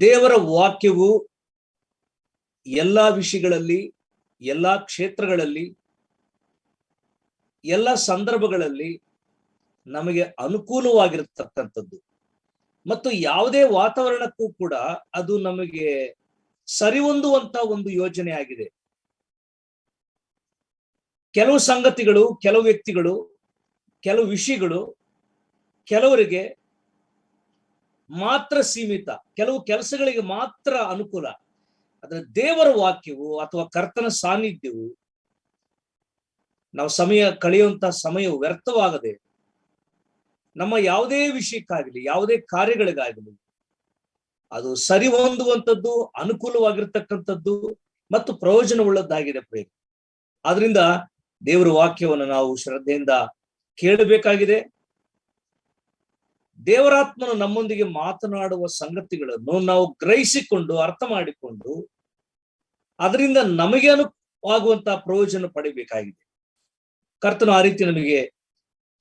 ದೇವರ ವಾಕ್ಯವು ಎಲ್ಲಾ ವಿಷಯಗಳಲ್ಲಿ, ಎಲ್ಲಾ ಕ್ಷೇತ್ರಗಳಲ್ಲಿ, ಎಲ್ಲ ಸಂದರ್ಭಗಳಲ್ಲಿ ನಮಗೆ ಅನುಕೂಲವಾಗಿರತಕ್ಕಂಥದ್ದು ಮತ್ತು ಯಾವುದೇ ವಾತಾವರಣಕ್ಕೂ ಕೂಡ ಅದು ನಮಗೆ ಸರಿಹೊಂದುವಂತ ಒಂದು ಯೋಜನೆ ಆಗಿದೆ. ಕೆಲವು ಸಂಗತಿಗಳು, ಕೆಲವು ವ್ಯಕ್ತಿಗಳು, ಕೆಲವು ವಿಷಯಗಳು ಕೆಲವರಿಗೆ ಮಾತ್ರ ಸೀಮಿತ, ಕೆಲವು ಕೆಲಸಗಳಿಗೆ ಮಾತ್ರ ಅನುಕೂಲ. ಆದ್ರೆ ದೇವರ ವಾಕ್ಯವು ಅಥವಾ ಕರ್ತನ ಸಾನ್ನಿಧ್ಯವು ನಾವು ಸಮಯ ಕಳೆಯುವಂತ ಸಮಯವು ವ್ಯರ್ಥವಾಗದೆ ನಮ್ಮ ಯಾವುದೇ ವಿಷಯಕ್ಕಾಗಲಿ, ಯಾವುದೇ ಕಾರ್ಯಗಳಿಗಾಗಲಿ ಅದು ಸರಿ ಹೊಂದುವಂಥದ್ದು, ಅನುಕೂಲವಾಗಿರ್ತಕ್ಕಂಥದ್ದು ಮತ್ತು ಪ್ರಯೋಜನವುಳ್ಳದ್ದಾಗಿದೆ ಪ್ರಿಯ. ಆದ್ರಿಂದ ದೇವರ ವಾಕ್ಯವನ್ನು ನಾವು ಶ್ರದ್ಧೆಯಿಂದ ಕೇಳಬೇಕಾಗಿದೆ. ದೇವರಾತ್ಮನು ನಮ್ಮೊಂದಿಗೆ ಮಾತನಾಡುವ ಸಂಗತಿಗಳನ್ನು ನಾವು ಗ್ರಹಿಸಿಕೊಂಡು ಅರ್ಥ ಮಾಡಿಕೊಂಡು ಅದರಿಂದ ನಮಗೆ ಅನುವಾಗುವಂತಹ ಪ್ರಯೋಜನ ಪಡಿಬೇಕಾಗಿದೆ. ಕರ್ತನು ಆ ರೀತಿ ನಮಗೆ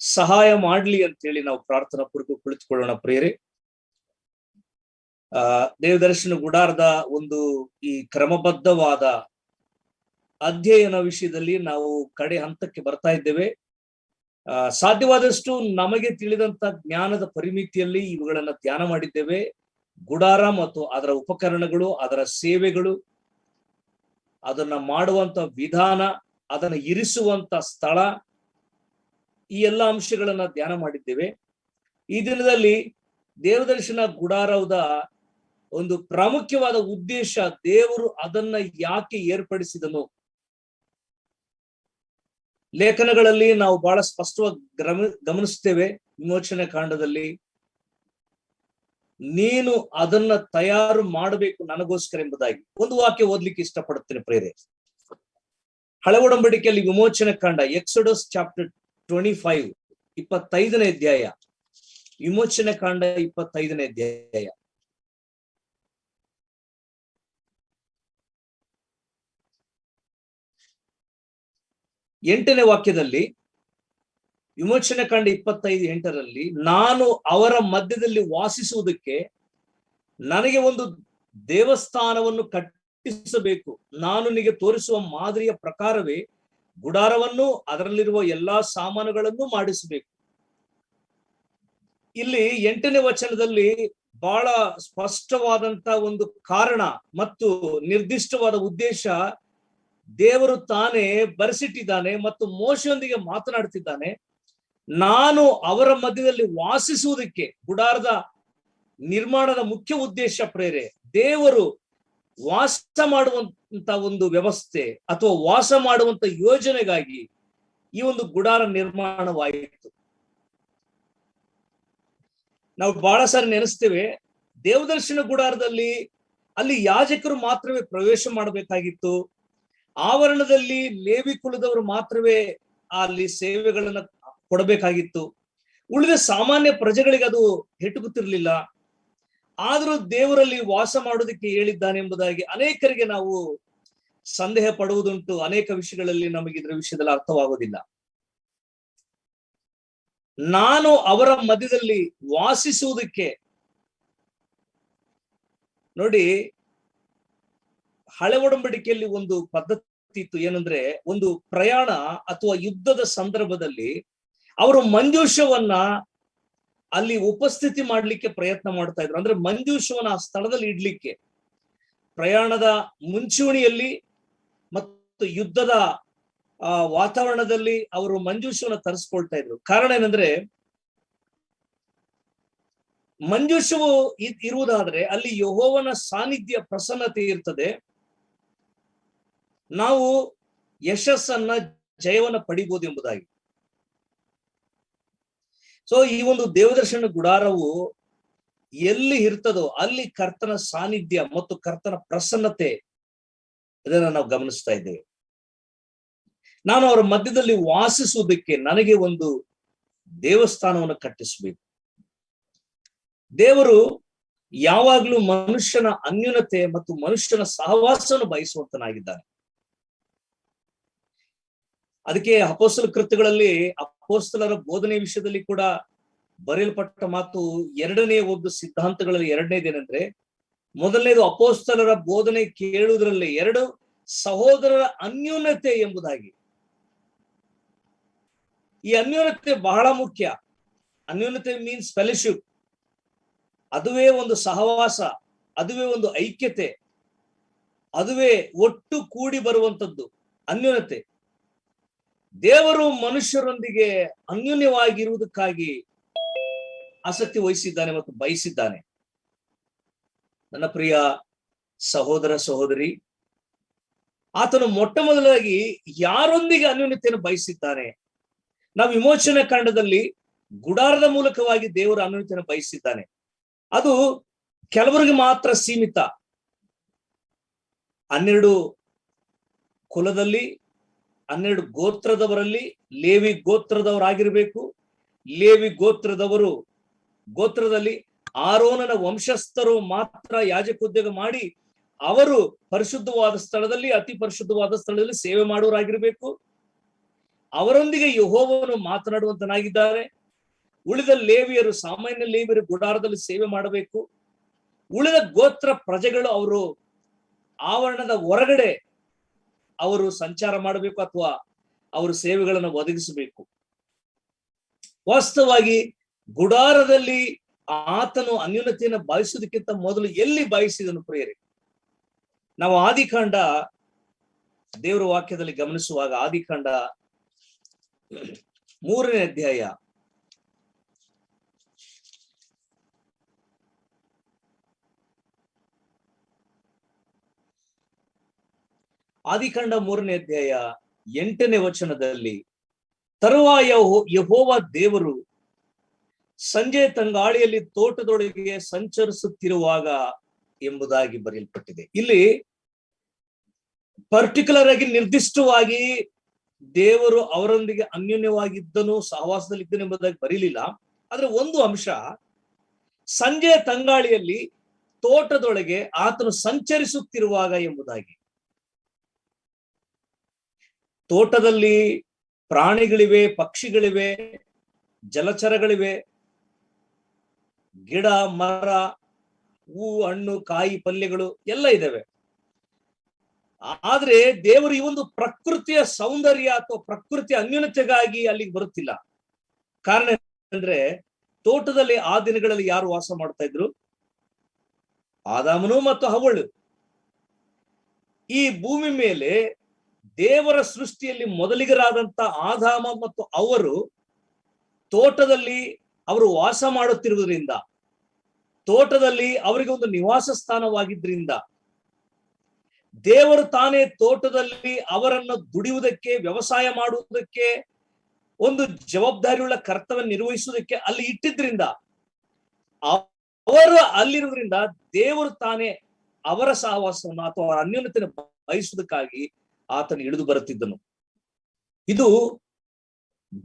ಸಹಾಯ ಮಾಡ್ಲಿ ಅಂತೇಳಿ ನಾವು ಪ್ರಾರ್ಥನಾ ಪೂರ್ವಕ ಕುಳಿತುಕೊಳ್ಳೋಣ ಪ್ರಿಯರೇ. ದೇವದರ್ಶನ ಗುಡಾರದ ಒಂದು ಈ ಕ್ರಮಬದ್ಧವಾದ ಅಧ್ಯಯನ ವಿಷಯದಲ್ಲಿ ನಾವು ಕಡೆ ಹಂತಕ್ಕೆ ಬರ್ತಾ ಇದ್ದೇವೆ. ಸಾಧ್ಯವಾದಷ್ಟು ನಮಗೆ ತಿಳಿದಂತ ಜ್ಞಾನದ ಪರಿಮಿತಿಯಲ್ಲಿ ಇವುಗಳನ್ನ ಧ್ಯಾನ ಮಾಡಿದ್ದೇವೆ. ಗುಡಾರ ಮತ್ತು ಅದರ ಉಪಕರಣಗಳು, ಅದರ ಸೇವೆಗಳು, ಅದನ್ನ ಮಾಡುವಂತ ವಿಧಾನ, ಅದನ್ನ ಇರಿಸುವಂತ ಸ್ಥಳ, ಈ ಎಲ್ಲ ಅಂಶಗಳನ್ನ ಧ್ಯಾನ ಮಾಡಿದ್ದೇವೆ. ಈ ದಿನದಲ್ಲಿ ದೇವದರ್ಶನ ಗುಡಾರದ ಒಂದು ಪ್ರಾಮುಖ್ಯವಾದ ಉದ್ದೇಶ, ದೇವರು ಅದನ್ನ ಯಾಕೆ ಏರ್ಪಡಿಸಿದನು, ಲೇಖನಗಳಲ್ಲಿ ನಾವು ಬಹಳ ಸ್ಪಷ್ಟವಾಗಿ ಗಮನಿಸ್ತೇವೆ. ವಿಮೋಚನೆ ಕಾಂಡದಲ್ಲಿ ನೀನು ಅದನ್ನ ತಯಾರು ಮಾಡಬೇಕು ನನಗೋಸ್ಕರ ಎಂಬುದಾಗಿ ಒಂದು ವಾಕ್ಯ ಓದ್ಲಿಕ್ಕೆ ಇಷ್ಟಪಡುತ್ತೇನೆ ಪ್ರೇರೆ. ಹಳೆ ಒಡಂಬಡಿಕೆಯಲ್ಲಿ ವಿಮೋಚನೆ ಕಾಂಡ, ಎಕ್ಸೋಡಸ್ ಚಾಪ್ಟರ್ 25 25ನೇ ಅಧ್ಯಾಯ, ವಿಮೋಚನೆ ಕಾಂಡ 25ನೇ ಅಧ್ಯಾಯ. ಎಂಟನೇ ವಾಕ್ಯದಲ್ಲಿ, ವಿಮೋಚನೆ ಕಾಂಡ 25:8ರಲ್ಲಿ, ನಾನು ಅವರ ಮಧ್ಯದಲ್ಲಿ ವಾಸಿಸುವುದಕ್ಕೆ ನನಗೆ ಒಂದು ದೇವಸ್ಥಾನವನ್ನು ಕಟ್ಟಿಸಬೇಕು, ನಾನು ನಿನಗೆ ತೋರಿಸುವ ಮಾದರಿಯ ಪ್ರಕಾರವೇ ಗುಡಾರವನ್ನು ಅದರಲ್ಲಿರುವ ಎಲ್ಲಾ ಸಾಮಾನುಗಳನ್ನು ಮಾಡಿಸಬೇಕು. ಇಲ್ಲಿ 8ನೇ ವಚನದಲ್ಲಿ ಬಹಳ ಸ್ಪಷ್ಟವಾದಂತ ಒಂದು ಕಾರಣ ಮತ್ತು ನಿರ್ದಿಷ್ಟವಾದ ಉದ್ದೇಶ ದೇವರು ತಾನೇ ಬರೆಸಿಟ್ಟಿದ್ದಾನೆ ಮತ್ತು ಮೋಶೆಯೊಂದಿಗೆ ಮಾತನಾಡ್ತಿದ್ದಾನೆ. ನಾನು ಅವರ ಮಧ್ಯದಲ್ಲಿ ವಾಸಿಸುವುದಕ್ಕೆ, ಗುಡಾರದ ನಿರ್ಮಾಣದ ಮುಖ್ಯ ಉದ್ದೇಶ ಪ್ರೇರೆ, ದೇವರು ವಾಸ ಮಾಡುವಂತ ಒಂದು ವ್ಯವಸ್ಥೆ ಅಥವಾ ವಾಸ ಮಾಡುವಂತ ಯೋಜನೆಗಾಗಿ ಈ ಒಂದು ಗುಡಾರ ನಿರ್ಮಾಣವಾಯಿತು. ನಾವು ಬಹಳ ಸಾರಿ ನೆನೆಸ್ತೇವೆ, ದೇವದರ್ಶನ ಗುಡಾರದಲ್ಲಿ ಅಲ್ಲಿ ಯಾಜಕರು ಮಾತ್ರವೇ ಪ್ರವೇಶ ಮಾಡಬೇಕಾಗಿತ್ತು. ಆವರಣದಲ್ಲಿ ಲೇವಿ ಕುಲದವರು ಮಾತ್ರವೇ ಅಲ್ಲಿ ಸೇವೆಗಳನ್ನ ಕೊಡಬೇಕಾಗಿತ್ತು. ಉಳಿದ ಸಾಮಾನ್ಯ ಪ್ರಜೆಗಳಿಗೆ ಅದು ಹೆಟುಕುತ್ತಿರ್ಲಿಲ್ಲ. ಆದರೂ ದೇವರಲ್ಲಿ ವಾಸ ಮಾಡೋದಕ್ಕೆ ಹೇಳಿದ್ದಾನೆ ಎಂಬುದಾಗಿ ಅನೇಕರಿಗೆ ನಾವು ಸಂದೇಹ ಪಡುವುದುಂಟು. ಅನೇಕ ವಿಷಯಗಳಲ್ಲಿ ನಮಗೆ ಇದರ ವಿಷಯದಲ್ಲಿ ಅರ್ಥವಾಗುವುದಿಲ್ಲ. ನಾನು ಅವರ ಮಧ್ಯದಲ್ಲಿ ವಾಸಿಸುವುದಕ್ಕೆ, ನೋಡಿ, ಹಳೆ ಒಡಂಬಡಿಕೆಯಲ್ಲಿ ಒಂದು ಪದ್ಧತಿ ಇತ್ತು. ಏನಂದ್ರೆ, ಒಂದು ಪ್ರಯಾಣ ಅಥವಾ ಯುದ್ಧದ ಸಂದರ್ಭದಲ್ಲಿ ಅವರು ಮಂಜೂಷವನ್ನ ಅಲ್ಲಿ ಉಪಸ್ಥಿತಿ ಮಾಡ್ಲಿಕ್ಕೆ ಪ್ರಯತ್ನ ಮಾಡ್ತಾ ಇದ್ರು. ಅಂದ್ರೆ ಮಂಜೂಷವನ್ನ ಆ ಸ್ಥಳದಲ್ಲಿ ಇಡ್ಲಿಕ್ಕೆ ಪ್ರಯಾಣದ ಮುಂಚೂಣಿಯಲ್ಲಿ ಮತ್ತು ಯುದ್ಧದ ವಾತಾವರಣದಲ್ಲಿ ಅವರು ಮಂಜೂಷವನ್ನ ತರಿಸ್ಕೊಳ್ತಾ ಇದ್ರು. ಕಾರಣ ಏನಂದ್ರೆ, ಮಂಜೂಷವು ಇರುವುದಾದ್ರೆ ಅಲ್ಲಿ ಯೆಹೋವನ ಸಾನ್ನಿಧ್ಯ, ಪ್ರಸನ್ನತೆ ಇರ್ತದೆ. ನಾವು ಯಶಸ್ಸನ್ನ, ಜಯವನ್ನ ಪಡಿಬಹುದು ಎಂಬುದಾಗಿ. ಸೊ ಈ ಒಂದು ದೇವದರ್ಶನ ಗುಡಾರವು ಎಲ್ಲಿ ಇರ್ತದೋ ಅಲ್ಲಿ ಕರ್ತನ ಸಾನ್ನಿಧ್ಯ ಮತ್ತು ಕರ್ತನ ಪ್ರಸನ್ನತೆ, ಇದನ್ನ ನಾವು ಗಮನಿಸ್ತಾ ಇದ್ದೇವೆ. ನಾನು ಅವರ ಮಧ್ಯದಲ್ಲಿ ವಾಸಿಸುವುದಕ್ಕೆ ನನಗೆ ಒಂದು ದೇವಸ್ಥಾನವನ್ನು ಕಟ್ಟಿಸಬೇಕು. ದೇವರು ಯಾವಾಗ್ಲೂ ಮನುಷ್ಯನ ಅನ್ಯೂನತೆ ಮತ್ತು ಮನುಷ್ಯನ ಸಹವಾಸವನ್ನು ಬಯಸುವಂತನಾಗಿದ್ದಾನೆ. ಅದಕ್ಕೆ ಅಪೊಸ್ತಲ ಕೃತ್ಯಗಳಲ್ಲಿ ಅಪೊಸ್ತಲರ ಬೋಧನೆ ವಿಷಯದಲ್ಲಿ ಕೂಡ ಬರೆಯಲ್ಪಟ್ಟ ಮಾತು, ಎರಡನೇ ಒಂದು ಸಿದ್ಧಾಂತಗಳಲ್ಲಿ ಎರಡನೇದೇನೆಂದ್ರೆ, ಮೊದಲನೇದು ಅಪೋಸ್ತಲರ ಬೋಧನೆ ಕೇಳುವುದರಲ್ಲಿ, ಎರಡು ಸಹೋದರರ ಅನ್ಯೋನ್ಯತೆ ಎಂಬುದಾಗಿ. ಈ ಅನ್ಯೋನ್ಯತೆ ಬಹಳ ಮುಖ್ಯ. ಅನ್ಯೋನ್ಯತೆ ಮೀನ್ಸ್ ಫೆಲೋಶಿಪ್. ಅದುವೇ ಒಂದು ಸಹವಾಸ, ಅದುವೇ ಒಂದು ಐಕ್ಯತೆ, ಅದುವೇ ಒಟ್ಟು ಕೂಡಿ ಬರುವಂತದ್ದು ಅನ್ಯೋನ್ಯತೆ. ದೇವರು ಮನುಷ್ಯರೊಂದಿಗೆ ಅನ್ಯೋನ್ಯವಾಗಿರುವುದಕ್ಕಾಗಿ ಆಸಕ್ತಿ ವಹಿಸಿದ್ದಾನೆ ಮತ್ತು ಬಯಸಿದ್ದಾನೆ. ನನ್ನ ಪ್ರಿಯ ಸಹೋದರ ಸಹೋದರಿ, ಆತನು ಮೊಟ್ಟ ಮೊದಲಾಗಿ ಯಾರೊಂದಿಗೆ ಅನ್ಯೋನ್ಯತೆಯನ್ನು ಬಯಸಿದ್ದಾನೆ? ನಾವು ವಿಮೋಚನಾ ಕಾಂಡದಲ್ಲಿ ಗುಡಾರದ ಮೂಲಕವಾಗಿ ದೇವರ ಅನ್ಯೋನ್ಯತೆಯನ್ನು ಬಯಸಿದ್ದಾನೆ. ಅದು ಕೆಲವರಿಗೆ ಮಾತ್ರ ಸೀಮಿತ. 12 ಕುಲದಲ್ಲಿ 12 ಗೋತ್ರದವರಲ್ಲಿ ಲೇವಿ ಗೋತ್ರದವರಾಗಿರ್ಬೇಕು. ಲೇವಿ ಗೋತ್ರದಲ್ಲಿ ಆರೋನನ ವಂಶಸ್ಥರು ಮಾತ್ರ ಯಾಜಕೋದ್ಯೋಗ ಮಾಡಿ ಅವರು ಪರಿಶುದ್ಧವಾದ ಸ್ಥಳದಲ್ಲಿ, ಅತಿ ಪರಿಶುದ್ಧವಾದ ಸ್ಥಳದಲ್ಲಿ ಸೇವೆ ಮಾಡುವರಾಗಿರ್ಬೇಕು. ಅವರೊಂದಿಗೆ ಯೆಹೋವನು ಮಾತನಾಡುವಂತನಾಗಿದ್ದಾರೆ. ಉಳಿದ ಲೇವಿಯರು, ಸಾಮಾನ್ಯ ಲೇವಿಯರು ಗುಡಾರದಲ್ಲಿ ಸೇವೆ ಮಾಡಬೇಕು. ಉಳಿದ ಗೋತ್ರ ಪ್ರಜೆಗಳು ಅವರು ಆವರಣದ ಹೊರಗಡೆ ಅವರು ಸಂಚಾರ ಮಾಡಬೇಕು ಅಥವಾ ಅವರು ಸೇವೆಗಳನ್ನು ಒದಗಿಸಬೇಕು. ವಾಸ್ತವವಾಗಿ ಗುಡಾರದಲ್ಲಿ ಆತನು ಅನ್ಯೋನ್ಯತೆಯನ್ನು ಬಯಸುವುದಕ್ಕಿಂತ ಮೊದಲು ಎಲ್ಲಿ ಬಯಸಿದನು ಪ್ರಿಯರೇ? ನಾವು ಆದಿಕಾಂಡ ದೇವರ ವಾಕ್ಯದಲ್ಲಿ ಗಮನಿಸುವಾಗ, ಆದಿಕಾಂಡ 3ನೇ ಅಧ್ಯಾಯ ಆದಿಕಾಂಡ 3ನೇ ಅಧ್ಯಾಯ 8ನೇ ವಚನದಲ್ಲಿ, ತರುವಾಯ ಯೆಹೋವ ದೇವರು ಸಂಜೆ ತಂಗಾಳಿಯಲ್ಲಿ ತೋಟದೊಳಗೆ ಸಂಚರಿಸುತ್ತಿರುವಾಗ ಎಂಬುದಾಗಿ ಬರೆಯಲ್ಪಟ್ಟಿದೆ. ಇಲ್ಲಿ ಪರ್ಟಿಕ್ಯುಲರ್ ಆಗಿ ನಿರ್ದಿಷ್ಟವಾಗಿ ದೇವರು ಅವರೊಂದಿಗೆ ಅನ್ಯೋನ್ಯವಾಗಿದ್ದನು, ಸಹವಾಸದಲ್ಲಿದ್ದನು ಎಂಬುದಾಗಿ ಬರೀಲಿಲ್ಲ. ಆದ್ರೆ ಒಂದು ಅಂಶ, ಸಂಜೆ ತಂಗಾಳಿಯಲ್ಲಿ ತೋಟದೊಳಗೆ ಆತನು ಸಂಚರಿಸುತ್ತಿರುವಾಗ ಎಂಬುದಾಗಿ. ತೋಟದಲ್ಲಿ ಪ್ರಾಣಿಗಳಿವೆ, ಪಕ್ಷಿಗಳಿವೆ, ಜಲಚರಗಳಿವೆ, ಗಿಡ ಮರ, ಹೂ ಹಣ್ಣು ಕಾಯಿ ಪಲ್ಯಗಳು ಎಲ್ಲ ಇದಾವೆ. ಆದ್ರೆ ದೇವರು ಈ ಒಂದು ಪ್ರಕೃತಿಯ ಸೌಂದರ್ಯ ಅಥವಾ ಪ್ರಕೃತಿಯ ಅನ್ಯೋನ್ಯತೆಗಾಗಿ ಅಲ್ಲಿಗೆ ಬರುತ್ತಿಲ್ಲ. ಕಾರಣ ಅಂದ್ರೆ, ತೋಟದಲ್ಲಿ ಆ ದಿನಗಳಲ್ಲಿ ಯಾರು ವಾಸ ಮಾಡ್ತಾ ಇದ್ರು? ಆದಾಮನು ಮತ್ತು ಹವ್ವಳು. ಈ ಭೂಮಿ ಮೇಲೆ ದೇವರ ಸೃಷ್ಟಿಯಲ್ಲಿ ಮೊದಲಿಗರಾದಂತ ಆದಾಮ ಮತ್ತು ಅವರು ತೋಟದಲ್ಲಿ ಅವರು ವಾಸ ಮಾಡುತ್ತಿರುವುದರಿಂದ, ತೋಟದಲ್ಲಿ ಅವರಿಗೆ ಒಂದು ನಿವಾಸ ಸ್ಥಾನವಾಗಿದ್ರಿಂದ, ದೇವರು ತಾನೇ ತೋಟದಲ್ಲಿ ಅವರನ್ನು ದುಡಿಯುವುದಕ್ಕೆ, ವ್ಯವಸಾಯ ಮಾಡುವುದಕ್ಕೆ, ಒಂದು ಜವಾಬ್ದಾರಿಯುಳ್ಳ ಕರ್ತವ್ಯ ನಿರ್ವಹಿಸುವುದಕ್ಕೆ ಅಲ್ಲಿ ಇಟ್ಟಿದ್ರಿಂದ, ಅವರು ಅಲ್ಲಿರುವುದರಿಂದ ದೇವರು ತಾನೇ ಅವರ ಸಹವಾಸವನ್ನು ಅಥವಾ ಅವರ ಅನ್ಯೋನ್ಯತೆಯನ್ನು ಬಯಸುವುದಕ್ಕಾಗಿ ಆತನು ಇಳಿದು ಬರುತ್ತಿದ್ದನು. ಇದು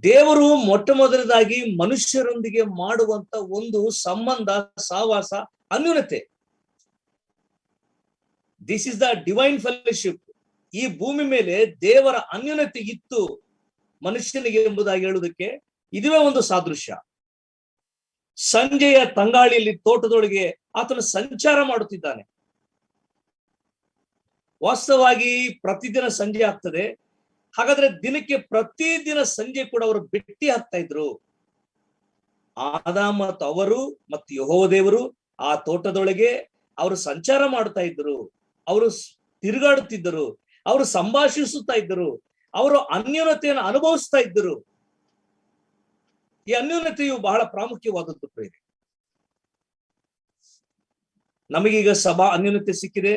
ದೇವರು ಮೊಟ್ಟ ಮೊದಲದಾಗಿ ಮನುಷ್ಯರೊಂದಿಗೆ ಮಾಡುವಂತ ಒಂದು ಸಂಬಂಧ, ಸಹವಾಸ, ಅನ್ಯೋನ್ಯತೆ. This is the divine fellowship. ಈ ಭೂಮಿ ಮೇಲೆ ದೇವರ ಅನ್ಯೋನ್ಯತೆ ಇತ್ತು ಮನುಷ್ಯನಿಗೆ ಎಂಬುದಾಗಿ ಹೇಳುವುದಕ್ಕೆ ಇದುವೇ ಒಂದು ಸಾದೃಶ್ಯ. ಸಂಜೆಯ ತಂಗಾಳಿಯಲ್ಲಿ ತೋಟದೊಳಗೆ ಆತನು ಸಂಚಾರ ಮಾಡುತ್ತಿದ್ದಾನೆ. ವಾಸ್ತವವಾಗಿ ಪ್ರತಿದಿನ ಸಂಜೆ ಆಗ್ತದೆ. ಹಾಗಾದ್ರೆ ದಿನಕ್ಕೆ ಪ್ರತಿದಿನ ಸಂಜೆ ಕೂಡ ಅವರು ಭೇಟಿ ಆಗ್ತಾ ಇದ್ರು. ಆದಾಮ ಮತ್ತು ಅವರು ಮತ್ತು ಯೆಹೋವ ದೇವರು ಆ ತೋಟದೊಳಗೆ ಅವರು ಸಂಚಾರ ಮಾಡ್ತಾ ಇದ್ರು, ಅವರು ತಿರುಗಾಡುತ್ತಿದ್ದರು, ಅವರು ಸಂಭಾಷಿಸುತ್ತಾ ಇದ್ದರು, ಅವರು ಅನ್ಯೋನ್ಯತೆಯನ್ನು ಅನುಭವಿಸ್ತಾ ಇದ್ದರು. ಈ ಅನ್ಯೋನ್ಯತೆಯು ಬಹಳ ಪ್ರಾಮುಖ್ಯವಾದದ್ದು ಪ್ರೇರೆ. ನಮಗೀಗ ಸಭಾ ಅನ್ಯೋನ್ಯತೆ ಸಿಕ್ಕಿದೆ,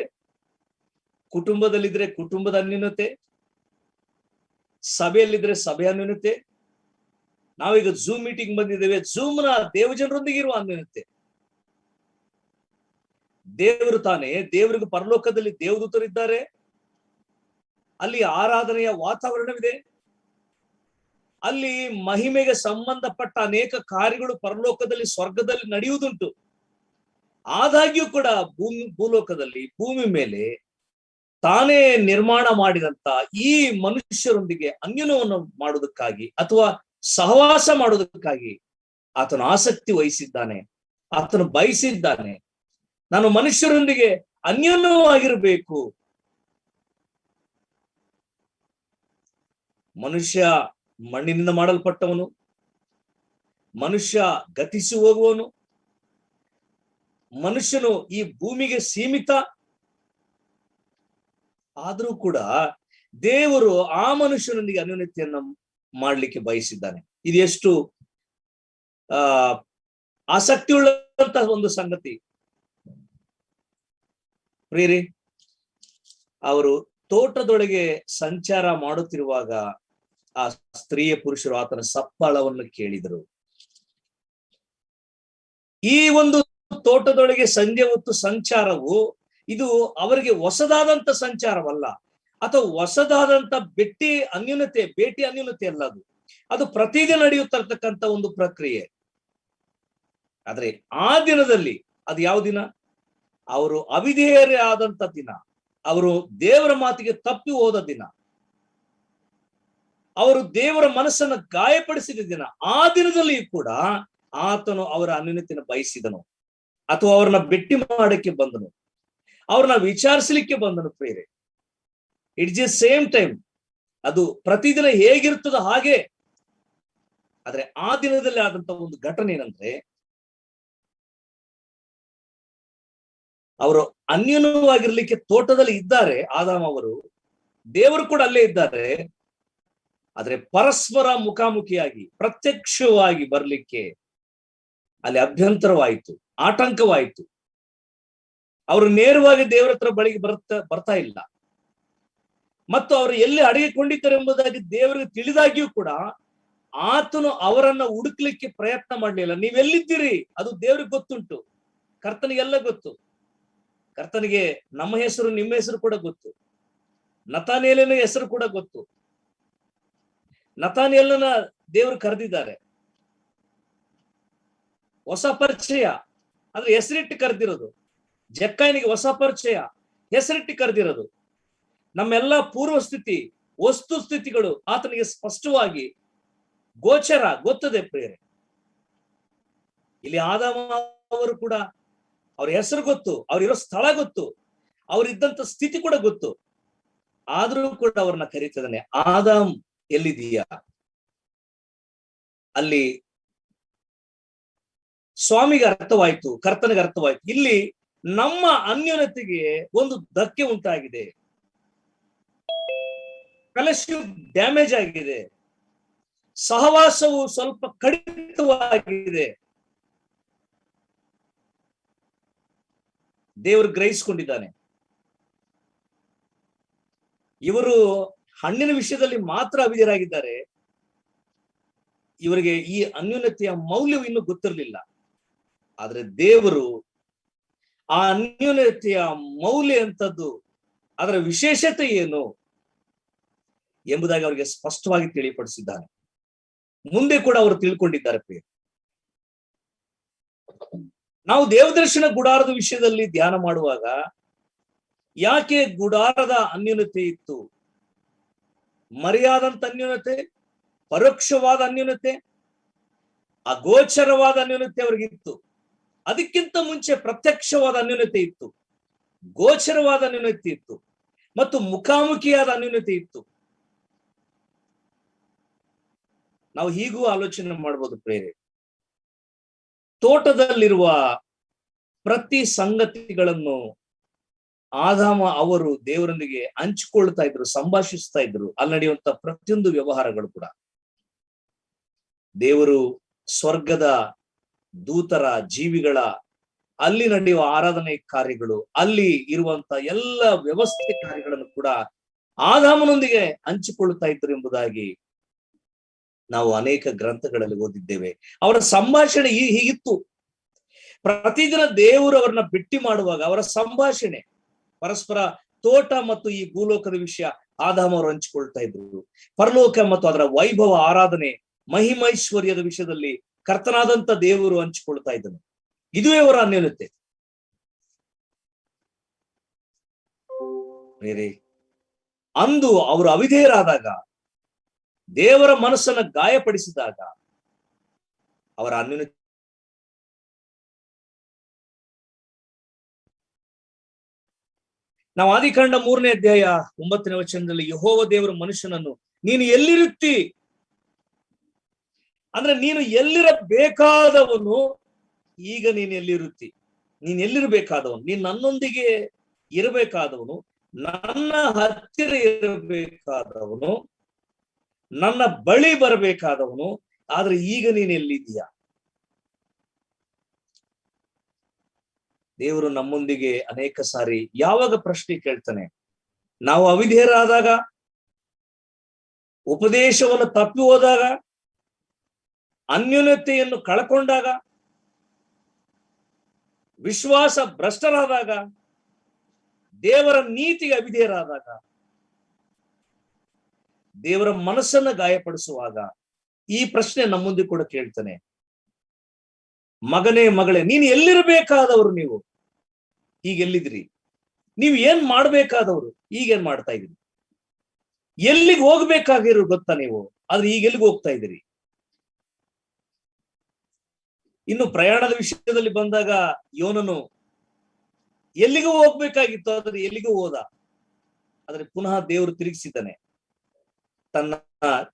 ಕುಟುಂಬದಲ್ಲಿದ್ರೆ ಕುಟುಂಬದ ಅನ್ಯೋನ್ಯತೆ, ಸಭೆಯಲ್ಲಿದ್ರೆ ಸಭೆ ಅನ್ಯೋನ್ಯತೆ. ನಾವೀಗ ಝೂಮ್ ಮೀಟಿಂಗ್ ಬಂದಿದ್ದೇವೆ, ಝೂಮ್ನ ದೇವಜನರೊಂದಿಗೆ ಇರುವ ಅನ್ಯೋನ್ಯತೆ. ದೇವರು ತಾನೇ, ದೇವರಿಗೆ ಪರಲೋಕದಲ್ಲಿ ದೇವದೂತರಿದ್ದಾರೆ, ಅಲ್ಲಿ ಆರಾಧನೆಯ ವಾತಾವರಣವಿದೆ, ಅಲ್ಲಿ ಮಹಿಮೆಗೆ ಸಂಬಂಧಪಟ್ಟ ಅನೇಕ ಕಾರ್ಯಗಳು ಪರಲೋಕದಲ್ಲಿ ಸ್ವರ್ಗದಲ್ಲಿ ನಡೆಯುವುದುಂಟು. ಆದಾಗ್ಯೂ ಕೂಡ ಭೂಲೋಕದಲ್ಲಿ, ಭೂಮಿ ಮೇಲೆ ತಾನೇ ನಿರ್ಮಾಣ ಮಾಡಿದಂತ ಈ ಮನುಷ್ಯರೊಂದಿಗೆ ಅನ್ಯೋನ್ಯವನ್ನು ಮಾಡುವುದಕ್ಕಾಗಿ ಅಥವಾ ಸಹವಾಸ ಮಾಡುವುದಕ್ಕಾಗಿ ಆತನು ಆಸಕ್ತಿ ವಹಿಸಿದ್ದಾನೆ, ಆತನು ಬಯಸಿದ್ದಾನೆ. ನಾನು ಮನುಷ್ಯರೊಂದಿಗೆ ಅನ್ಯೋನ್ಯವಾಗಿರಬೇಕು. ಮನುಷ್ಯ ಮಣ್ಣಿನಿಂದ ಮಾಡಲ್ಪಟ್ಟವನು, ಮನುಷ್ಯ ಗತಿಸಿ ಹೋಗುವನು, ಮನುಷ್ಯನು ಈ ಭೂಮಿಗೆ ಸೀಮಿತ. ಆದರೂ ಕೂಡ ದೇವರು ಆ ಮನುಷ್ಯನೊಂದಿಗೆ ಅನ್ಯೋನ್ಯತೆಯನ್ನ ಮಾಡ್ಲಿಕ್ಕೆ ಬಯಸಿದ್ದಾನೆ. ಇದು ಎಷ್ಟು ಆಸಕ್ತಿಯುಳ್ಳಂತಹ ಒಂದು ಸಂಗತಿ ಪ್ರಿಯರೇ. ಅವರು ತೋಟದೊಳಗೆ ಸಂಚಾರ ಮಾಡುತ್ತಿರುವಾಗ ಆ ಸ್ತ್ರೀಯ ಪುರುಷರು ಆತನ ಸಪ್ಪಳವನ್ನು ಕೇಳಿದರು. ಈ ಒಂದು ತೋಟದೊಳಗೆ ಸಂಜೆ ಹೊತ್ತು ಸಂಚಾರವು ಇದು ಅವರಿಗೆ ಹೊಸದಾದಂತ ಸಂಚಾರವಲ್ಲ, ಅಥವಾ ಹೊಸದಾದಂತ ಭೇಟಿ ಅನ್ಯೂನತೆ ಅಲ್ಲ. ಅದು ಪ್ರತಿದಿನ ನಡೆಯುತ್ತಿರ್ತಕ್ಕಂಥ ಒಂದು ಪ್ರಕ್ರಿಯೆ. ಆದ್ರೆ ಆ ದಿನದಲ್ಲಿ, ಅದು ಯಾವ ದಿನ? ಅವರು ಅವಿಧೇಯರೇ ಆದಂತ ದಿನ, ಅವರು ದೇವರ ಮಾತಿಗೆ ತಪ್ಪಿ ಹೋದ ದಿನ, ಅವರು ದೇವರ ಮನಸ್ಸನ್ನು ಗಾಯಪಡಿಸಿದ ದಿನ. ಆ ದಿನದಲ್ಲಿ ಕೂಡ ಆತನು ಅವರ ಅನ್ಯೋನ್ಯತೆಯನ್ನು ಬಯಸಿದನು, ಅಥವಾ ಅವ್ರನ್ನ ಭೇಟಿ ಮಾಡಕ್ಕೆ ಬಂದನು, ಅವ್ರನ್ನ ವಿಚಾರಿಸಲಿಕ್ಕೆ ಬಂದನು. ಪ್ರಿಯರೇ, ಇಟ್ಸ್ ಎ ಸೇಮ್ ಟೈಮ್. ಅದು ಪ್ರತಿದಿನ ಹೇಗಿರ್ತದ ಹಾಗೆ. ಆದ್ರೆ ಆ ದಿನದಲ್ಲಿ ಆದಂತ ಒಂದು ಘಟನೆ ಏನಂದ್ರೆ, ಅವರು ಅನ್ಯೋನ್ಯವಾಗಿರ್ಲಿಕ್ಕೆ ತೋಟದಲ್ಲಿ ಇದ್ದಾರೆ, ಆದಾಮ ಅವರು, ದೇವರು ಕೂಡ ಅಲ್ಲೇ ಇದ್ದಾರೆ. ಆದ್ರೆ ಪರಸ್ಪರ ಮುಖಾಮುಖಿಯಾಗಿ ಪ್ರತ್ಯಕ್ಷವಾಗಿ ಬರ್ಲಿಕ್ಕೆ ಅಲ್ಲಿ ಅಭ್ಯಂತರವಾಯಿತು, ಆಟಂಕವಾಯಿತು. ಅವರು ನೇರವಾಗಿ ದೇವರ ಹತ್ರ ಬಳಿಗೆ ಬರ್ತಾ ಇಲ್ಲ. ಮತ್ತು ಅವರು ಎಲ್ಲಿ ಅಡಗಿಕೊಂಡಿದ್ದಾರೆ ಎಂಬುದಾಗಿ ದೇವರಿಗೆ ತಿಳಿದಾಗಿಯೂ ಕೂಡ ಆತನು ಅವರನ್ನ ಹುಡುಕ್ಲಿಕ್ಕೆ ಪ್ರಯತ್ನ ಮಾಡಲಿಲ್ಲ. ನೀವೆಲ್ಲಿದ್ದೀರಿ ಅದು ದೇವ್ರಿಗೆ ಗೊತ್ತುಂಟು, ಕರ್ತನಿಗೆಲ್ಲ ಗೊತ್ತು. ಕರ್ತನಿಗೆ ನಮ್ಮ ಹೆಸರು, ನಿಮ್ಮ ಹೆಸರು ಕೂಡ ಗೊತ್ತು, ನತಾನಿಯೇಲನ ಹೆಸರು ಕೂಡ ಗೊತ್ತು. ನತಾನಿಯೇಲನ ದೇವರು ಕರೆದಿದ್ದಾರೆ, ಹೊಸ ಪರಿಚಯ, ಅಂದ್ರೆ ಹೆಸರಿಟ್ಟು ಕರೆದಿರೋದು. ಜಕ್ಕಾಯನಿಗೆ ಹೊಸ ಪರಿಚಯ, ಹೆಸರಿಟ್ಟು ಕರೆದಿರೋದು. ನಮ್ಮೆಲ್ಲ ಪೂರ್ವ ಸ್ಥಿತಿ, ವಸ್ತು ಸ್ಥಿತಿಗಳು ಆತನಿಗೆ ಸ್ಪಷ್ಟವಾಗಿ ಗೊತ್ತದೆ ಪ್ರಿಯರೇ. ಇಲ್ಲಿ ಆದಾಮ ಅವರು ಕೂಡ ಅವ್ರ ಹೆಸರು ಗೊತ್ತು, ಅವ್ರಿರೋ ಸ್ಥಳ ಗೊತ್ತು, ಅವ್ರಿದ್ದಂತ ಸ್ಥಿತಿ ಕೂಡ ಗೊತ್ತು. ಆದ್ರೂ ಕೂಡ ಅವ್ರನ್ನ ಕರೀತಿದ್ದಾನೆ, ಆದಾಮ್ ಎಲ್ಲಿದೀಯಾ? ಅಲ್ಲಿ ಸ್ವಾಮಿಗೆ ಅರ್ಥವಾಯ್ತು, ಕರ್ತನಿಗೆ ಅರ್ಥವಾಯ್ತು, ಇಲ್ಲಿ ನಮ್ಮ ಅನ್ಯೋನ್ಯತೆಗೆ ಒಂದು ಧಕ್ಕೆ ಉಂಟಾಗಿದೆ, ಫೆಲೋಶಿಪ್ ಡ್ಯಾಮೇಜ್ ಆಗಿದೆ, ಸಹವಾಸವು ಸ್ವಲ್ಪ ಕಡಿತವಾಗಿದೆ. ದೇವರು ಗ್ರಹಿಸಿಕೊಂಡಿದ್ದಾನೆ. ಇವರು ಹಣ್ಣಿನ ವಿಷಯದಲ್ಲಿ ಮಾತ್ರ ಅವಿಧೇಯರಾಗಿದ್ದಾರೆ, ಇವರಿಗೆ ಈ ಅನ್ಯೋನ್ಯತೆಯ ಮೌಲ್ಯವು ಇನ್ನೂ ಗೊತ್ತಿರಲಿಲ್ಲ. ಆದ್ರೆ ದೇವರು ಆ ಅನ್ಯೋನ್ಯತೆಯ ಮೌಲ್ಯ ಎಂತದ್ದು, ಅದರ ವಿಶೇಷತೆ ಏನು ಎಂಬುದಾಗಿ ಅವರಿಗೆ ಸ್ಪಷ್ಟವಾಗಿ ತಿಳಿಪಡಿಸಿದ್ದಾನೆ. ಮುಂದೆ ಕೂಡ ಅವರು ತಿಳ್ಕೊಂಡಿದ್ದಾರೆ. ಪ್ರಿಯ, ನಾವು ದೇವದರ್ಶನ ಗುಡಾರದ ವಿಷಯದಲ್ಲಿ ಧ್ಯಾನ ಮಾಡುವಾಗ ಯಾಕೆ ಗುಡಾರದ ಅನ್ಯೋನ್ಯತೆ ಇತ್ತು? ಮರೆಯಾದಂತ ಅನ್ಯೋನ್ಯತೆ, ಪರೋಕ್ಷವಾದ ಅನ್ಯೋನ್ಯತೆ, ಅಗೋಚರವಾದ ಅನ್ಯೋನ್ಯತೆ ಅವ್ರಿಗಿತ್ತು. ಅದಕ್ಕಿಂತ ಮುಂಚೆ ಪ್ರತ್ಯಕ್ಷವಾದ ಅನ್ಯೋನ್ಯತೆ ಇತ್ತು, ಗೋಚರವಾದ ಅನ್ಯೋನ್ಯತೆ ಇತ್ತು, ಮತ್ತು ಮುಖಾಮುಖಿಯಾದ ಅನ್ಯೋನ್ಯತೆ ಇತ್ತು. ನಾವು ಹೀಗೂ ಆಲೋಚನೆ ಮಾಡ್ಬೋದು ಪ್ರೇರೆ. ತೋಟದಲ್ಲಿರುವ ಪ್ರತಿ ಸಂಗತಿಗಳನ್ನು ಆದಾಮ ಅವರು ದೇವರೊಂದಿಗೆ ಹಂಚಿಕೊಳ್ತಾ ಇದ್ರು, ಸಂಭಾಷಿಸ್ತಾ ಇದ್ರು. ಅಲ್ಲಿ ನಡೆಯುವಂತ ಪ್ರತಿಯೊಂದು ವ್ಯವಹಾರಗಳು ಕೂಡ ದೇವರು ಸ್ವರ್ಗದ ದೂತರ, ಜೀವಿಗಳ, ಅಲ್ಲಿ ನಡೆಯುವ ಆರಾಧನೆ ಕಾರ್ಯಗಳು, ಅಲ್ಲಿ ಇರುವಂತ ಎಲ್ಲ ವ್ಯವಸ್ಥೆ ಕಾರ್ಯಗಳನ್ನು ಕೂಡ ಆದಾಮನೊಂದಿಗೆ ಹಂಚಿಕೊಳ್ಳುತ್ತಾ ಇದ್ರು ಎಂಬುದಾಗಿ ನಾವು ಅನೇಕ ಗ್ರಂಥಗಳಲ್ಲಿ ಓದಿದ್ದೇವೆ. ಅವರ ಸಂಭಾಷಣೆ ಹೀಗಿತ್ತು. ಪ್ರತಿದಿನ ದೇವರು ಅವರನ್ನ ಭೇಟಿ ಮಾಡುವಾಗ ಅವರ ಸಂಭಾಷಣೆ ಪರಸ್ಪರ ತೋಟ ಮತ್ತು ಈ ಭೂಲೋಕದ ವಿಷಯ ಆದಾಮ ಅವರು ಹಂಚಿಕೊಳ್ತಾ ಇದ್ರು. ಪರಲೋಕ ಮತ್ತು ಅದರ ವೈಭವ, ಆರಾಧನೆ, ಮಹಿಮೈಶ್ವರ್ಯದ ವಿಷಯದಲ್ಲಿ ಕರ್ತನಾದಂತ ದೇವರು ಹಂಚಿಕೊಳ್ತಾ ಇದ್ದನು. ಇದುವೇ ಅವರ ಅನ್ಯೋನ್ಯತೆ. ಬೇರೆ ಅಂದು ಅವರು ಅವಿಧೇಯರಾದಾಗ, ದೇವರ ಮನಸ್ಸನ್ನ ಗಾಯಪಡಿಸಿದಾಗ ಅವರ ಅನ್ಯೋನ್ಯತೆ ನಾವು ಆದಿಕಾಂಡ 3ನೇ ಅಧ್ಯಾಯ 9ನೇ ವಚನದಲ್ಲಿ ಯೆಹೋವ ದೇವರು ಮನುಷ್ಯನನ್ನು ನೀನು ಎಲ್ಲಿರುತ್ತಿ ಅಂದ್ರೆ ನೀನು ಎಲ್ಲಿರಬೇಕಾದವನು, ಈಗ ನೀನು ಎಲ್ಲಿರುತ್ತಿ, ನೀನ್ ಎಲ್ಲಿರ್ಬೇಕಾದವನು, ನೀನ್ ನನ್ನೊಂದಿಗೆ ಇರಬೇಕಾದವನು, ನನ್ನ ಹತ್ತಿರ ಇರಬೇಕಾದವನು, ನನ್ನ ಬಳಿ ಬರಬೇಕಾದವನು, ಆದ್ರೆ ಈಗ ನೀನ್ ಎಲ್ಲಿದ್ದೀಯಾ? ದೇವರು ನಮ್ಮೊಂದಿಗೆ ಅನೇಕ ಸಾರಿ ಯಾವಾಗ ಪ್ರಶ್ನೆ ಕೇಳ್ತಾನೆ, ನಾವು ಅವಿಧೇಯರಾದಾಗ, ಉಪದೇಶವನ್ನು ತಪ್ಪಿ ಹೋದಾಗ, ಅನ್ಯೋನ್ಯತೆಯನ್ನು ಕಳ್ಕೊಂಡಾಗ, ವಿಶ್ವಾಸ ಭ್ರಷ್ಟರಾದಾಗ, ದೇವರ ನೀತಿಗೆ ಅವಿಧೇಯರಾದಾಗ, ದೇವರ ಮನಸ್ಸನ್ನ ಗಾಯಪಡಿಸುವಾಗ ಈ ಪ್ರಶ್ನೆ ನಮ್ಮುಂದೆ ಕೂಡ ಕೇಳ್ತಾನೆ, ಮಗನೇ ಮಗಳೇ, ನೀನು ಎಲ್ಲಿರಬೇಕಾದವರು, ನೀವು ಈಗ ಎಲ್ಲಿದ್ರಿ? ನೀವು ಏನ್ ಮಾಡ್ಬೇಕಾದವರು, ಈಗೇನ್ ಮಾಡ್ತಾ ಇದ್ರಿ? ಎಲ್ಲಿಗೆ ಹೋಗ್ಬೇಕಾಗಿರೋ ಗೊತ್ತಾ ನೀವು? ಆದ್ರೆ ಈಗ ಎಲ್ಲಿಗೆ ಹೋಗ್ತಾ ಇದ್ದೀರಿ? ಇನ್ನು ಪ್ರಯಾಣದ ವಿಷಯದಲ್ಲಿ ಬಂದಾಗ ಯೋನನು ಎಲ್ಲಿಗೂ ಹೋಗ್ಬೇಕಾಗಿತ್ತು, ಆದ್ರೆ ಎಲ್ಲಿಗೂ ಹೋದ. ಆದ್ರೆ ಪುನಃ ದೇವರು ತಿರುಗಿಸಿದ್ದಾನೆ. ತನ್ನ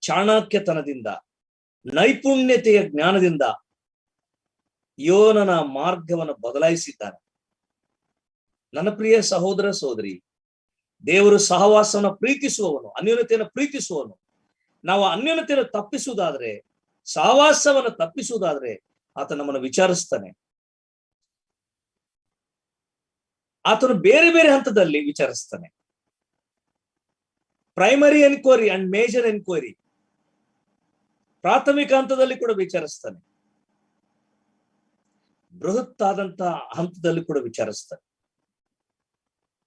ಚಾಣಾಕ್ಯತನದಿಂದ, ನೈಪುಣ್ಯತೆಯ ಜ್ಞಾನದಿಂದ ಯೋನನ ಮಾರ್ಗವನ್ನು ಬದಲಾಯಿಸಿದ್ದಾನೆ. ನನ್ನ ಪ್ರಿಯ ಸಹೋದರ ಸಹೋದರಿ, ದೇವರು ಸಹವಾಸವನ್ನು ಪ್ರೀತಿಸುವವನು, ಅನ್ಯೋನ್ಯತೆಯನ್ನು ಪ್ರೀತಿಸುವವನು. ನಾವು ಅನ್ಯೋನ್ಯತೆಯನ್ನು ತಪ್ಪಿಸುವುದಾದ್ರೆ, ಸಹವಾಸವನ್ನು ತಪ್ಪಿಸುವುದಾದ್ರೆ ಆತ ನಮ್ಮನ್ನು ವಿಚಾರಿಸ್ತಾನೆ. ಆತನು ಬೇರೆ ಬೇರೆ ಹಂತದಲ್ಲಿ ವಿಚಾರಿಸ್ತಾನೆ. Primary enquiry and major enquiry, ಪ್ರಾಥಮಿಕ ಹಂತದಲ್ಲಿ ಕೂಡ ವಿಚಾರಿಸ್ತಾನೆ, ಬೃಹತ್ ಆದಂತ ಹಂತದಲ್ಲಿ ಕೂಡ ವಿಚಾರಿಸ್ತಾನೆ,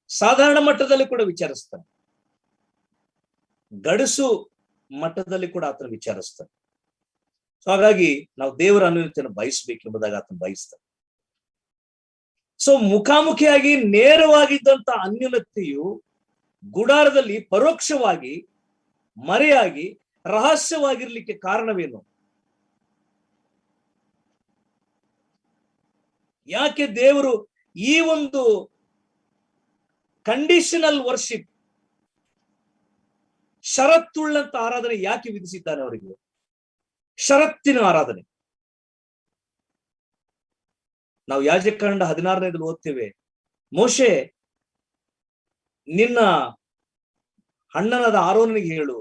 ಸಾಧಾರಣ ಮಟ್ಟದಲ್ಲಿ ಕೂಡ ವಿಚಾರಿಸ್ತಾನೆ, ಗಡಸು ಮಟ್ಟದಲ್ಲಿ ಕೂಡ ಆತನ ವಿಚಾರಿಸ್ತಾನೆ. ಸೊ ಹಾಗಾಗಿ ನಾವು ದೇವರ ಅನ್ಯೋನ್ಯತೆಯನ್ನು ಬಯಸಬೇಕೆಂಬುದಾಗಿ ಆತನ ಬಯಸ್ತಾನೆ. ಸೊ ಮುಖಾಮುಖಿಯಾಗಿ ನೇರವಾಗಿದ್ದಂತ ಅನ್ಯೋನ್ಯತೆಯು ಗುಡಾರದಲ್ಲಿ ಪರೋಕ್ಷವಾಗಿ, ಮರೆಯಾಗಿ, ರಹಸ್ಯವಾಗಿರ್ಲಿಕ್ಕೆ ಕಾರಣವೇನು? ಯಾಕೆ ದೇವರು ಈ ಒಂದು ಕಂಡೀಷನಲ್ ವರ್ಷಿಪ್, ಷರತ್ತುಳ್ಳಂತ ಆರಾಧನೆ ಯಾಕೆ ವಿಧಿಸಿದ್ದಾನೆ ಅವರಿಗೆ? ಷರತ್ತಿನ ಆರಾಧನೆ. ನಾವು ಯಾಜಕಾಂಡ 16ನೇದಲ್ಲಿ ಓದ್ತೇವೆ, ಮೋಶೆ ನಿನ್ನ ಅಣ್ಣನಾದ ಆರೋನನಿಗೆ ಹೇಳು,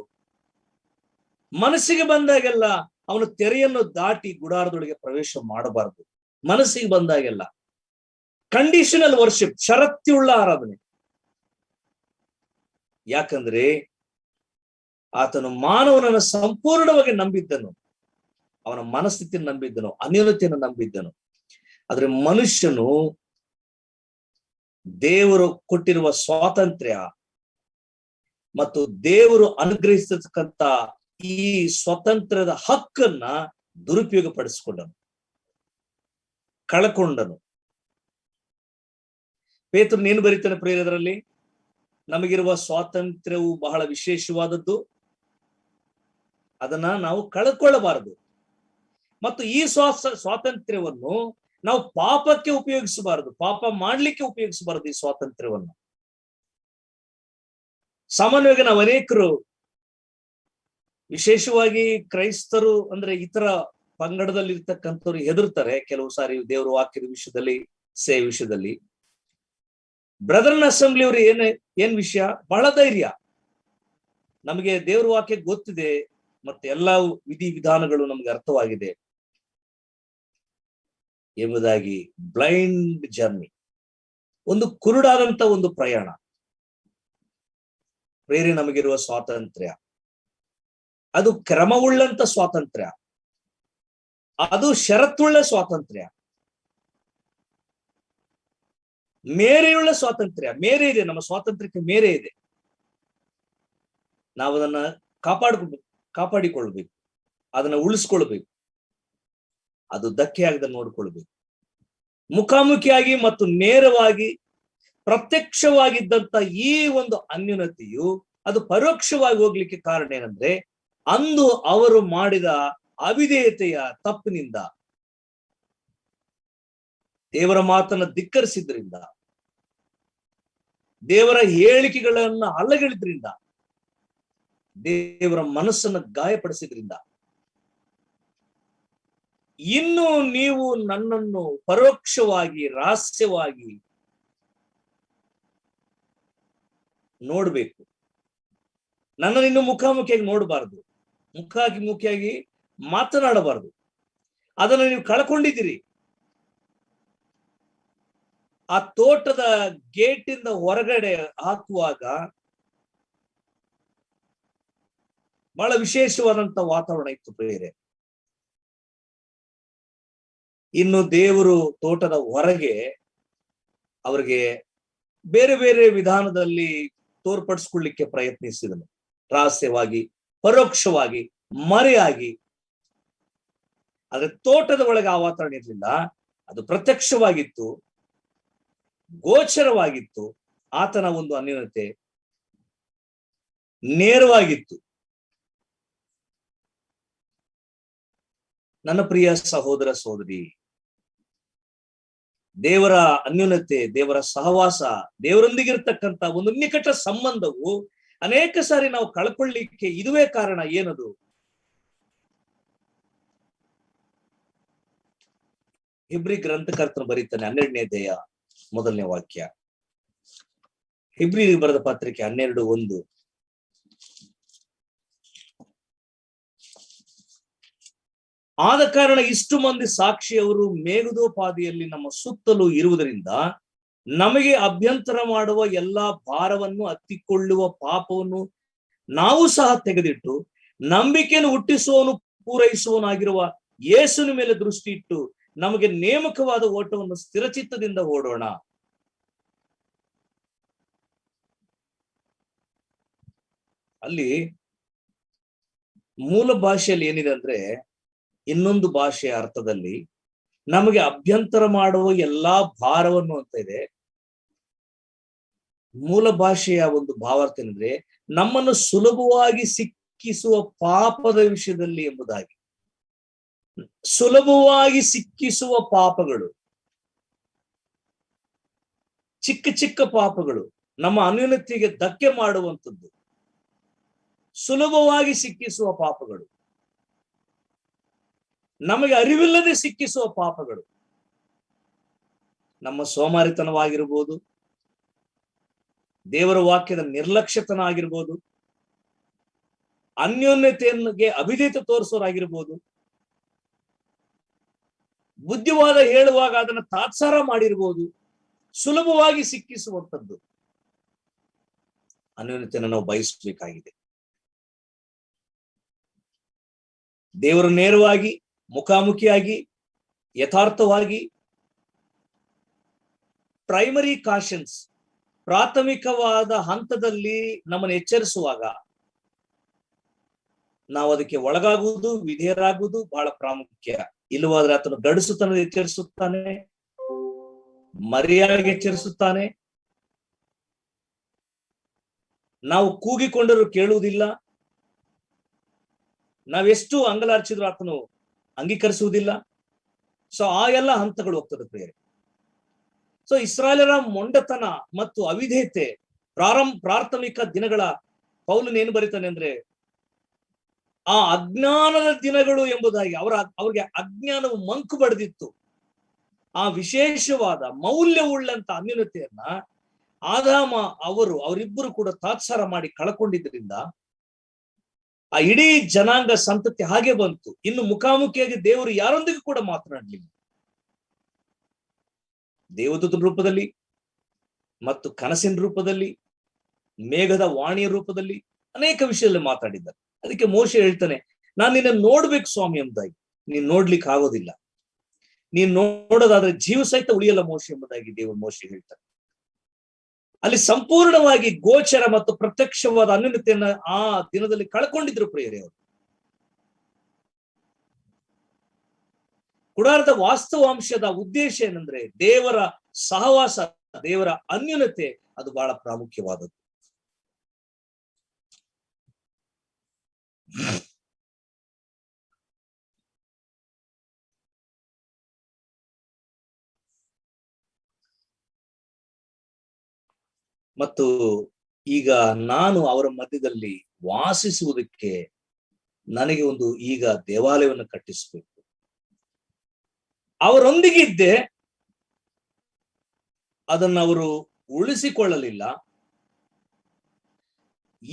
ಮನಸ್ಸಿಗೆ ಬಂದಾಗೆಲ್ಲ ಅವನು ತೆರೆಯನ್ನು ದಾಟಿ ಗುಡಾರದೊಳಗೆ ಪ್ರವೇಶ ಮಾಡಬಾರದು. ಮನಸ್ಸಿಗೆ ಬಂದಾಗೆಲ್ಲ ಕಂಡೀಷನಲ್ ವರ್ಷಿಪ್, ಷರತ್ತಿಯುಳ್ಳ ಆರಾಧನೆ. ಯಾಕಂದ್ರೆ ಆತನು ಮಾನವನನ್ನು ಸಂಪೂರ್ಣವಾಗಿ ನಂಬಿದ್ದನು, ಅವನ ಮನಸ್ಥಿತಿಯನ್ನು ನಂಬಿದ್ದನು, ಅನ್ಯೋನ್ಯತೆಯನ್ನು ನಂಬಿದ್ದನು. ಆದ್ರೆ ಮನುಷ್ಯನು ದೇವರು ಕೊಟ್ಟಿರುವ ಸ್ವಾತಂತ್ರ್ಯ ಮತ್ತು ದೇವರು ಅನುಗ್ರಹಿಸತಕ್ಕಂತ ಈ ಸ್ವಾತಂತ್ರ್ಯದ ಹಕ್ಕನ್ನ ದುರುಪಯೋಗ ಪಡಿಸಿಕೊಂಡನು, ಕಳಕೊಂಡನು. ಪೇತ್ರನು ಏನು ಬರೀತಾನೆ ಪ್ರಿಯರಲ್ಲಿ? ನಮಗಿರುವ ಸ್ವಾತಂತ್ರ್ಯವು ಬಹಳ ವಿಶೇಷವಾದದ್ದು, ಅದನ್ನ ನಾವು ಕಳ್ಕೊಳ್ಳಬಾರದು. ಮತ್ತು ಈ ಸ್ವಾತಂತ್ರ್ಯವನ್ನು ನಾವು ಪಾಪಕ್ಕೆ ಉಪಯೋಗಿಸಬಾರದು, ಪಾಪ ಮಾಡ್ಲಿಕ್ಕೆ ಉಪಯೋಗಿಸಬಾರದು. ಈ ಸ್ವಾತಂತ್ರ್ಯವನ್ನು ಸಾಮಾನ್ಯವಾಗಿ ನಾವು ಅನೇಕರು, ವಿಶೇಷವಾಗಿ ಕ್ರೈಸ್ತರು ಅಂದ್ರೆ ಇತರ ಪಂಗಡದಲ್ಲಿ ಇರ್ತಕ್ಕಂಥವ್ರು ಹೆದರ್ತಾರೆ ಕೆಲವು ಸಾರಿ ದೇವರ ವಾಕ್ಯದ ವಿಷಯದಲ್ಲಿ, ಸೇವೆ ವಿಷಯದಲ್ಲಿ. ಬ್ರದರ್ನ್ ಅಸೆಂಬ್ಲಿ ಅವರು ಏನ್ ವಿಷಯ? ಬಹಳ ಧೈರ್ಯ, ನಮಗೆ ದೇವರ ವಾಕ್ಯ ಗೊತ್ತಿದೆ, ಮತ್ತೆ ಎಲ್ಲಾ ವಿಧಿ ವಿಧಾನಗಳು ನಮ್ಗೆ ಅರ್ಥವಾಗಿದೆ ಎಂಬುದಾಗಿ ಬ್ಲೈಂಡ್ ಜರ್ನಿ, ಒಂದು ಕುರುಡಾದಂತ ಒಂದು ಪ್ರಯಾಣ. ಬೇರೆ ನಮಗಿರುವ ಸ್ವಾತಂತ್ರ್ಯ ಅದು ಕ್ರಮವುಳ್ಳಂತ ಸ್ವಾತಂತ್ರ್ಯ, ಅದು ಷರತ್ತುಳ್ಳ ಸ್ವಾತಂತ್ರ್ಯ, ಮೇರೆಯುಳ್ಳ ಸ್ವಾತಂತ್ರ್ಯ. ಮೇರೆ ಇದೆ, ನಮ್ಮ ಸ್ವಾತಂತ್ರ್ಯಕ್ಕೆ ಮೇರೆ ಇದೆ. ನಾವು ಅದನ್ನ ಕಾಪಾಡಿಕೊಳ್ಬೇಕು, ಅದನ್ನ ಉಳಿಸ್ಕೊಳ್ಬೇಕು, ಅದು ಧಕ್ಕೆ ಆಗದೆ ನೋಡ್ಕೊಳ್ಬೇಕು. ಮುಖಾಮುಖಿಯಾಗಿ ಮತ್ತು ನೇರವಾಗಿ ಪ್ರತ್ಯಕ್ಷವಾಗಿದ್ದಂತ ಈ ಒಂದು ಅನ್ಯೋನ್ಯತೆಯು ಅದು ಪರೋಕ್ಷವಾಗಿ ಹೋಗ್ಲಿಕ್ಕೆ ಕಾರಣ ಏನಂದ್ರೆ, ಅಂದು ಅವರು ಮಾಡಿದ ಅವಿಧೇಯತೆಯ ತಪ್ಪಿನಿಂದ, ದೇವರ ಮಾತನ್ನ ಧಿಕ್ಕರಿಸಿದ್ರಿಂದ, ದೇವರ ಹೇಳಿಕೆಗಳನ್ನ ಅಲ್ಲಗೆಳಿದ್ರಿಂದ, ದೇವರ ಮನಸ್ಸನ್ನು ಗಾಯಪಡಿಸಿದ್ರಿಂದ, ಇನ್ನು ನೀವು ನನ್ನನ್ನು ಪರೋಕ್ಷವಾಗಿ ರಹಸ್ಯವಾಗಿ ನೋಡ್ಬೇಕು. ನನ್ನನ್ನು ಇನ್ನು ಮುಖಾಮುಖಿಯಾಗಿ ನೋಡಬಾರದು, ಮುಖಾಮುಖಿಯಾಗಿ ಮಾತನಾಡಬಾರದು. ಅದನ್ನು ನೀವು ಕಳ್ಕೊಂಡಿದ್ದೀರಿ. ಆ ತೋಟದ ಗೇಟಿಂದ ಹೊರಗಡೆ ಹಾಕುವಾಗ ಬಹಳ ವಿಶೇಷವಾದಂತ ವಾತಾವರಣ ಇತ್ತು ಪ್ರಿಯರೇ. ಇನ್ನು ದೇವರು ತೋಟದ ಹೊರಗೆ ಅವರಿಗೆ ಬೇರೆ ಬೇರೆ ವಿಧಾನದಲ್ಲಿ ತೋರ್ಪಡಿಸ್ಕೊಳ್ಳಿಕ್ಕೆ ಪ್ರಯತ್ನಿಸಿದನು. ರಹಸ್ಯವಾಗಿ, ಪರೋಕ್ಷವಾಗಿ, ಮರೆಯಾಗಿ. ಆದ್ರೆ ತೋಟದ ಒಳಗೆ ಆ ವಾತಾವರಣ ಇರಲಿಲ್ಲ. ಅದು ಪ್ರತ್ಯಕ್ಷವಾಗಿತ್ತು, ಗೋಚರವಾಗಿತ್ತು. ಆತನ ಒಂದು ಅನ್ಯೋನ್ಯತೆ ನೇರವಾಗಿತ್ತು. ನನ್ನ ಪ್ರಿಯ ಸಹೋದರ ಸಹೋದರಿ, ದೇವರ ಅನ್ಯೋನ್ಯತೆ, ದೇವರ ಸಹವಾಸ, ದೇವರೊಂದಿಗಿರ್ತಕ್ಕಂಥ ಒಂದು ನಿಕಟ ಸಂಬಂಧವು ಅನೇಕ ಸಾರಿ ನಾವು ಕಳ್ಕೊಳ್ಳಿಕ್ಕೆ ಇದುವೇ ಕಾರಣ. ಏನದು? ಹಿಬ್ರಿ ಗ್ರಂಥಕರ್ತನು ಬರೀತಾನೆ 12ನೇ ಅಧ್ಯಾಯ 1ನೇ ವಾಕ್ಯ. ಹಿಬ್ರಿ ಬರೆದ ಪತ್ರಿಕೆ 12:1. ಆದ ಕಾರಣ ಇಷ್ಟು ಮಂದಿ ಸಾಕ್ಷಿಯವರು ಮೇಘದೋಪಾದಿಯಲ್ಲಿ ನಮ್ಮ ಸುತ್ತಲೂ ಇರುವುದರಿಂದ ನಮಗೆ ಅಭ್ಯಂತರ ಮಾಡುವ ಎಲ್ಲಾ ಭಾರವನ್ನು ಹತ್ತಿಕೊಳ್ಳುವ ಪಾಪವನ್ನು ನಾವು ಸಹ ತೆಗೆದಿಟ್ಟು ನಂಬಿಕೆಯನ್ನು ಹುಟ್ಟಿಸುವವನು ಪೂರೈಸುವವನಾಗಿರುವ ಯೇಸುವಿನ ಮೇಲೆ ದೃಷ್ಟಿ ಇಟ್ಟು ನಮಗೆ ನೇಮಕವಾದ ಓಟವನ್ನು ಸ್ಥಿರಚಿತ್ತದಿಂದ ಓಡೋಣ. ಅಲ್ಲಿ ಮೂಲ ಭಾಷೆಯಲ್ಲಿ ಏನಿದೆ ಅಂದ್ರೆ, ಇನ್ನೊಂದು ಭಾಷೆಯ ಅರ್ಥದಲ್ಲಿ ನಮಗೆ ಅಭ್ಯಂತರ ಮಾಡುವ ಎಲ್ಲಾ ಭಾರವನ್ನು ಅಂತ ಇದೆ. ಮೂಲ ಭಾಷೆಯ ಒಂದು ಭಾವಾರ್ಥ ಏನಂದ್ರೆ, ನಮ್ಮನ್ನು ಸುಲಭವಾಗಿ ಸಿಕ್ಕಿಸುವ ಪಾಪದ ವಿಷಯದಲ್ಲಿ ಎಂಬುದಾಗಿ. ಸುಲಭವಾಗಿ ಸಿಕ್ಕಿಸುವ ಪಾಪಗಳು, ಚಿಕ್ಕ ಚಿಕ್ಕ ಪಾಪಗಳು, ನಮ್ಮ ಅನ್ಯೋನ್ಯತೆಗೆ ಧಕ್ಕೆ ಮಾಡುವಂಥದ್ದು, ಸುಲಭವಾಗಿ ಸಿಕ್ಕಿಸುವ ಪಾಪಗಳು, ನಮಗೆ ಅರಿವಿಲ್ಲದೆ ಸಿಕ್ಕಿಸುವ ಪಾಪಗಳು, ನಮ್ಮ ಸೋಮಾರಿತನವಾಗಿರ್ಬೋದು, ದೇವರ ವಾಕ್ಯದ ನಿರ್ಲಕ್ಷ್ಯತನ ಆಗಿರ್ಬೋದು, ಅನ್ಯೋನ್ಯತೆಗೆ ಅವಿಧೇಯತೆ ತೋರಿಸೋರಾಗಿರ್ಬೋದು, ಬುದ್ಧಿವಾದ ಹೇಳುವಾಗ ಅದನ್ನು ತಾತ್ಸಾರ ಮಾಡಿರ್ಬೋದು. ಸುಲಭವಾಗಿ ಸಿಕ್ಕಿಸುವಂಥದ್ದು ಅನ್ಯೋನ್ಯತೆಯನ್ನು ನಾವು ಬಯಸಬೇಕಾಗಿದೆ. ದೇವರು ನೇರವಾಗಿ, ಮುಖಾಮುಖಿಯಾಗಿ, ಯಥಾರ್ಥವಾಗಿ, ಪ್ರೈಮರಿ ಕಾಷನ್ಸ್, ಪ್ರಾಥಮಿಕವಾದ ಹಂತದಲ್ಲಿ ನಮ್ಮನ್ನು ಎಚ್ಚರಿಸುವಾಗ ನಾವು ಅದಕ್ಕೆ ಒಳಗಾಗುವುದು, ವಿಧೇಯರಾಗುವುದು ಬಹಳ ಪ್ರಾಮುಖ್ಯ. ಇಲ್ಲವಾದ್ರೆ ಆತನು ಗಡಿಸುತನ ಎಚ್ಚರಿಸುತ್ತಾನೆ, ಮರೆಯಾಗಿ ಎಚ್ಚರಿಸುತ್ತಾನೆ. ನಾವು ಕೂಗಿಕೊಂಡರೂ ಕೇಳುವುದಿಲ್ಲ, ನಾವೆಷ್ಟು ಅಂಗಲಾರ್ಚಿದ್ರು ಆತನು ಅಂಗೀಕರಿಸುವುದಿಲ್ಲ. ಸೊ ಆ ಎಲ್ಲ ಹಂತಗಳು ಹೋಗ್ತದೆ ಪ್ರಿಯರೇ. ಸೊ ಇಸ್ರಾಯೇಲರ ಮೊಂಡತನ ಮತ್ತು ಅವಿಧೇಯತೆ ಪ್ರಾಥಮಿಕ ದಿನಗಳ ಪೌಲನು ಏನು ಬರೀತಾನೆ ಅಂದ್ರೆ, ಆ ಅಜ್ಞಾನದ ದಿನಗಳು ಎಂಬುದಾಗಿ. ಅವ್ರಿಗೆ ಅಜ್ಞಾನವು ಮಂಕು ಬಡಿದಿತ್ತು. ಆ ವಿಶೇಷವಾದ ಮೌಲ್ಯವುಳ್ಳಂತ ಅನ್ಯೋನ್ಯತೆಯನ್ನ ಆದಾಮ ಅವರಿಬ್ಬರು ಕೂಡ ತಾತ್ಸಾರ ಮಾಡಿ ಕಳ್ಕೊಂಡಿದ್ರಿಂದ ಆ ಇಡೀ ಜನಾಂಗ ಸಂತತಿ ಹಾಗೆ ಬಂತು. ಇನ್ನು ಮುಖಾಮುಖಿಯಾಗಿ ದೇವರು ಯಾರೊಂದಿಗೂ ಕೂಡ ಮಾತನಾಡಲಿಲ್ಲ. ದೇವದೂತನ ರೂಪದಲ್ಲಿ ಮತ್ತು ಕನಸಿನ ರೂಪದಲ್ಲಿ, ಮೇಘದ ವಾಣಿಯ ರೂಪದಲ್ಲಿ ಅನೇಕ ವಿಷಯದಲ್ಲಿ ಮಾತಾಡಿದ್ದಾರೆ. ಅದಕ್ಕೆ ಮೋಶೆ ಹೇಳ್ತಾನೆ, ನಾನು ನಿನ್ನ ನೋಡ್ಬೇಕು ಸ್ವಾಮಿ ಎಂಬುದಾಗಿ. ನೀನ್ ನೋಡ್ಲಿಕ್ಕೆ ಆಗೋದಿಲ್ಲ, ನೀನ್ ನೋಡೋದಾದ್ರೆ ಜೀವ ಸಹಿತ ಉಳಿಯಲ್ಲ ಮೋಶೆ ಎಂಬುದಾಗಿ ದೇವರು ಮೋಶೆ ಹೇಳ್ತಾರೆ. ಅಲ್ಲಿ ಸಂಪೂರ್ಣವಾಗಿ ಗೋಚರ ಮತ್ತು ಪ್ರತ್ಯಕ್ಷವಾದ ಅನ್ಯೋನ್ಯತೆಯನ್ನ ಆ ದಿನದಲ್ಲಿ ಕಳ್ಕೊಂಡಿದ್ರು ಪ್ರಿಯರೇ ಅವರು. ಗುಡಾರದ ವಾಸ್ತವಾಂಶದ ಉದ್ದೇಶ ಏನಂದ್ರೆ, ದೇವರ ಸಹವಾಸ, ದೇವರ ಅನ್ಯೋನ್ಯತೆ, ಅದು ಬಹಳ ಪ್ರಾಮುಖ್ಯವಾದದ್ದು. ಮತ್ತು ಈಗ ನಾನು ಅವರ ಮಧ್ಯದಲ್ಲಿ ವಾಸಿಸುವುದಕ್ಕೆ ನನಗೆ ಒಂದು ಈಗ ದೇವಾಲಯವನ್ನು ಕಟ್ಟಿಸಬೇಕು. ಅವರೊಂದಿಗಿದ್ದೆ, ಅದನ್ನು ಅವರು ಉಳಿಸಿಕೊಳ್ಳಲಿಲ್ಲ.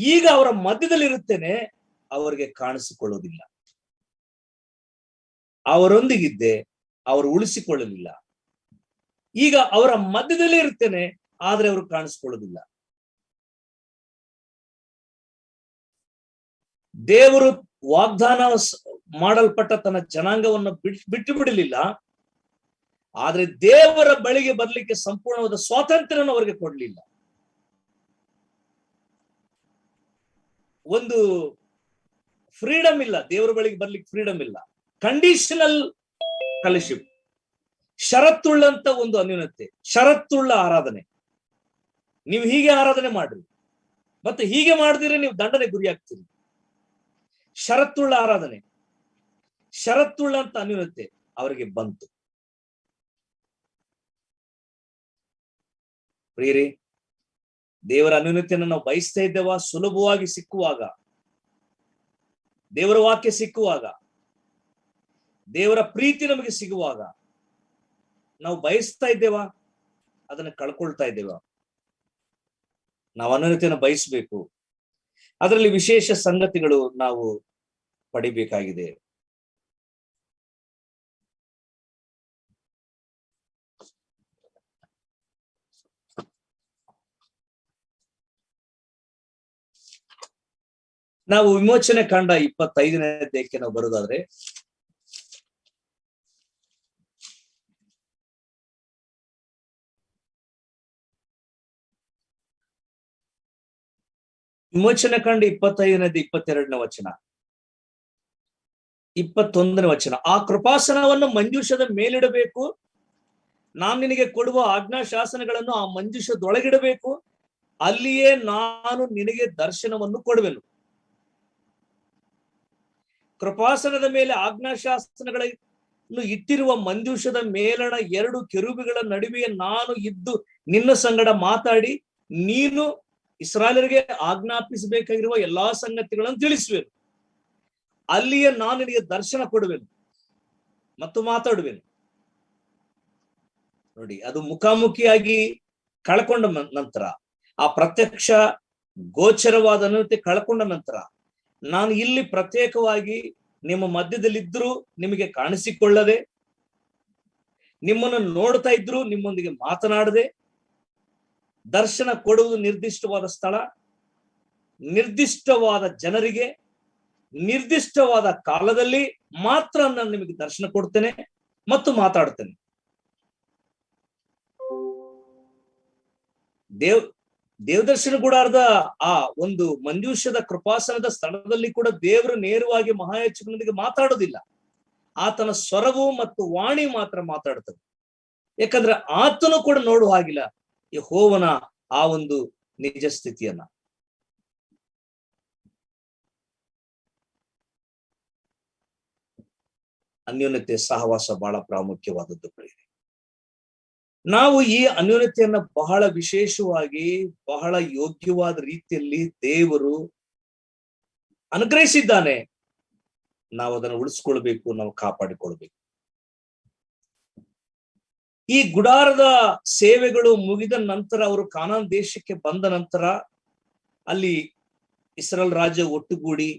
ಈಗ ಅವರ ಮಧ್ಯದಲ್ಲಿರುತ್ತೇನೆ, ಅವರಿಗೆ ಕಾಣಿಸಿಕೊಳ್ಳುವುದಿಲ್ಲ. ಅವರೊಂದಿಗಿದ್ದೆ, ಅವರು ಉಳಿಸಿಕೊಳ್ಳಲಿಲ್ಲ. ಈಗ ಅವರ ಮಧ್ಯದಲ್ಲೇ ಇರ್ತೇನೆ, ಆದ್ರೆ ಅವರು ಕಾಣಿಸ್ಕೊಳ್ಳೋದಿಲ್ಲ. ದೇವರು ವಾಗ್ದಾನ ಮಾಡಲ್ಪಟ್ಟ ತನ್ನ ಜನಾಂಗವನ್ನು ಬಿಟ್ಟು ಬಿಡಲಿಲ್ಲ. ಆದ್ರೆ ದೇವರ ಬಳಿಗೆ ಬರ್ಲಿಕ್ಕೆ ಸಂಪೂರ್ಣವಾದ ಸ್ವಾತಂತ್ರ್ಯವನ್ನು ಅವರಿಗೆ ಕೊಡ್ಲಿಲ್ಲ. ಒಂದು ಫ್ರೀಡಮ್ ಇಲ್ಲ, ದೇವರ ಬಳಿಗೆ ಬರ್ಲಿಕ್ಕೆ ಫ್ರೀಡಮ್ ಇಲ್ಲ. ಕಂಡೀಷನಲ್ ಫೆಲೋಶಿಪ್, ಷರತ್ತುಳ್ಳಂತ ಒಂದು ಅನ್ಯೋನ್ಯತೆ, ಷರತ್ತುಳ್ಳ ಆರಾಧನೆ. ನೀವು ಹೀಗೆ ಆರಾಧನೆ ಮಾಡ್ರಿ, ಮತ್ತೆ ಹೀಗೆ ಮಾಡಿದ್ರೆ ನೀವು ದಂಡನೆ ಗುರಿಯಾಗ್ತೀರಿ. ಷರತ್ತುಳ್ಳ ಆರಾಧನೆ, ಷರತ್ತುಳ್ಳಂತ ಅನ್ಯೋನ್ಯತೆ ಅವರಿಗೆ ಬಂತು. ಪ್ರಿಯರೇ, ದೇವರ ಅನ್ಯೋನ್ಯತೆಯನ್ನು ನಾವು ಬಯಸ್ತಾ ಇದ್ದೇವ? ಸುಲಭವಾಗಿ ಸಿಕ್ಕುವಾಗ, ದೇವರ ವಾಕ್ಯ ಸಿಕ್ಕುವಾಗ, ದೇವರ ಪ್ರೀತಿ ನಮಗೆ ಸಿಗುವಾಗ ನಾವು ಬಯಸ್ತಾ ಇದ್ದೇವಾ? ಅದನ್ನ ಕಳ್ಕೊಳ್ತಾ ಇದ್ದೇವಾ? ನಾವು ಅನ್ಯೋನ್ಯತೆಯನ್ನು ಬಯಸಬೇಕು. ಅದರಲ್ಲಿ ವಿಶೇಷ ಸಂಗತಿಗಳು ನಾವು ಪಡಿಬೇಕಾಗಿದೆ. ನಾವು ವಿಮೋಚನೆ ಕಾಂಡ 25ನೇ ಅಧ್ಯಾಯಕ್ಕೆ ನಾವು ಬರುವುದಾದ್ರೆ, ವಿಮೋಚನೆ ಕಾಂಡ 25ನೇ 22ನೇ ವಚನ, 21ನೇ ವಚನ. ಆ ಕೃಪಾಸನವನ್ನು ಮಂಜೂಷದ ಮೇಲಿಡಬೇಕು, ನಾನು ನಿನಗೆ ಕೊಡುವ ಆಜ್ಞಾಶಾಸನಗಳನ್ನು ಆ ಮಂಜೂಷದೊಳಗಿಡಬೇಕು, ಅಲ್ಲಿಯೇ ನಾನು ನಿನಗೆ ದರ್ಶನವನ್ನು ಕೊಡುವೆನು. ಕೃಪಾಸನದ ಮೇಲೆ ಆಜ್ಞಾಶಾಸನಗಳನ್ನು ಇಟ್ಟಿರುವ ಮಂಜೂಷದ ಮೇಲಣ 2 ಕೆರೂಬಿಗಳ ನಡುವೆ ನಾನು ಇದ್ದು ನಿನ್ನ ಸಂಗಡ ಮಾತಾಡಿ ನೀನು ಇಸ್ರಾಯೇಲರಿಗೆ ಆಜ್ಞಾಪಿಸಬೇಕಾಗಿರುವ ಎಲ್ಲಾ ಸಂಗತಿಗಳನ್ನು ತಿಳಿಸುವೆನು. ಅಲ್ಲಿಯೇ ನಾನು ನಿನಗೆ ದರ್ಶನ ಕೊಡುವೆನು ಮತ್ತು ಮಾತಾಡುವೆನು. ನೋಡಿ, ಅದು ಮುಖಾಮುಖಿಯಾಗಿ ಕಳ್ಕೊಂಡ ನಂತರ, ಆ ಪ್ರತ್ಯಕ್ಷ ಗೋಚರವಾದ ಅನುಮತಿ ಕಳ್ಕೊಂಡ ನಂತರ, ನಾನು ಇಲ್ಲಿ ಪ್ರತ್ಯೇಕವಾಗಿ ನಿಮ್ಮ ಮಧ್ಯದಲ್ಲಿದ್ದರೂ ನಿಮಗೆ ಕಾಣಿಸಿಕೊಳ್ಳದೆ, ನಿಮ್ಮನ್ನು ನೋಡ್ತಾ ಇದ್ರು ನಿಮ್ಮೊಂದಿಗೆ ಮಾತನಾಡದೆ, ದರ್ಶನ ಕೊಡುವುದು ನಿರ್ದಿಷ್ಟವಾದ ಸ್ಥಳ, ನಿರ್ದಿಷ್ಟವಾದ ಜನರಿಗೆ, ನಿರ್ದಿಷ್ಟವಾದ ಕಾಲದಲ್ಲಿ ಮಾತ್ರ ನಾನು ನಿಮಗೆ ದರ್ಶನ ಕೊಡ್ತೇನೆ ಮತ್ತು ಮಾತಾಡ್ತೇನೆ. ದೇವದರ್ಶನ ಗುಡಾರದ ಆ ಒಂದು ಮಂಜೂಷದ ಕೃಪಾಸನದ ಸ್ಥಳದಲ್ಲಿ ಕೂಡ ದೇವರು ನೇರವಾಗಿ ಮಹಾಯಾಜಕನೊಂದಿಗೆ ಮಾತಾಡೋದಿಲ್ಲ. ಆತನ ಸ್ವರವು ಮತ್ತು ವಾಣಿ ಮಾತ್ರ ಮಾತಾಡ್ತದೆ. ಯಾಕಂದ್ರೆ ಆತನು ಕೂಡ ನೋಡುವ ಹಾಗಿಲ್ಲ ಯೆಹೋವನ ಆ ಒಂದು ನಿಜ ಸ್ಥಿತಿಯನ್ನ. ಅನ್ಯೋನ್ಯತೆ ಸಹವಾಸ ಬಹಳ ಪ್ರಾಮುಖ್ಯವಾದದ್ದು. ನಾವು ಈ ಅನ್ಯೋನ್ಯತೆಯನ್ನ ಬಹಳ ವಿಶೇಷವಾಗಿ, ಬಹಳ ಯೋಗ್ಯವಾದ ರೀತಿಯಲ್ಲಿ ದೇವರು ಅನುಗ್ರಹಿಸಿದ್ದಾನೆ. ನಾವು ಅದನ್ನು ಉಳಿಸ್ಕೊಳ್ಬೇಕು, ನಾವು ಕಾಪಾಡಿಕೊಳ್ಬೇಕು. ಈ ಗುಡಾರದ ಸೇವೆಗಳು ಮುಗಿದ ನಂತರ, ಅವರು ಕಾನಾನ್ ದೇಶಕ್ಕೆ ಬಂದ ನಂತರ, ಅಲ್ಲಿ ಇಸ್ರಾಯೇಲ್ ರಾಜ್ಯ ಒಟ್ಟುಗೂಡಿ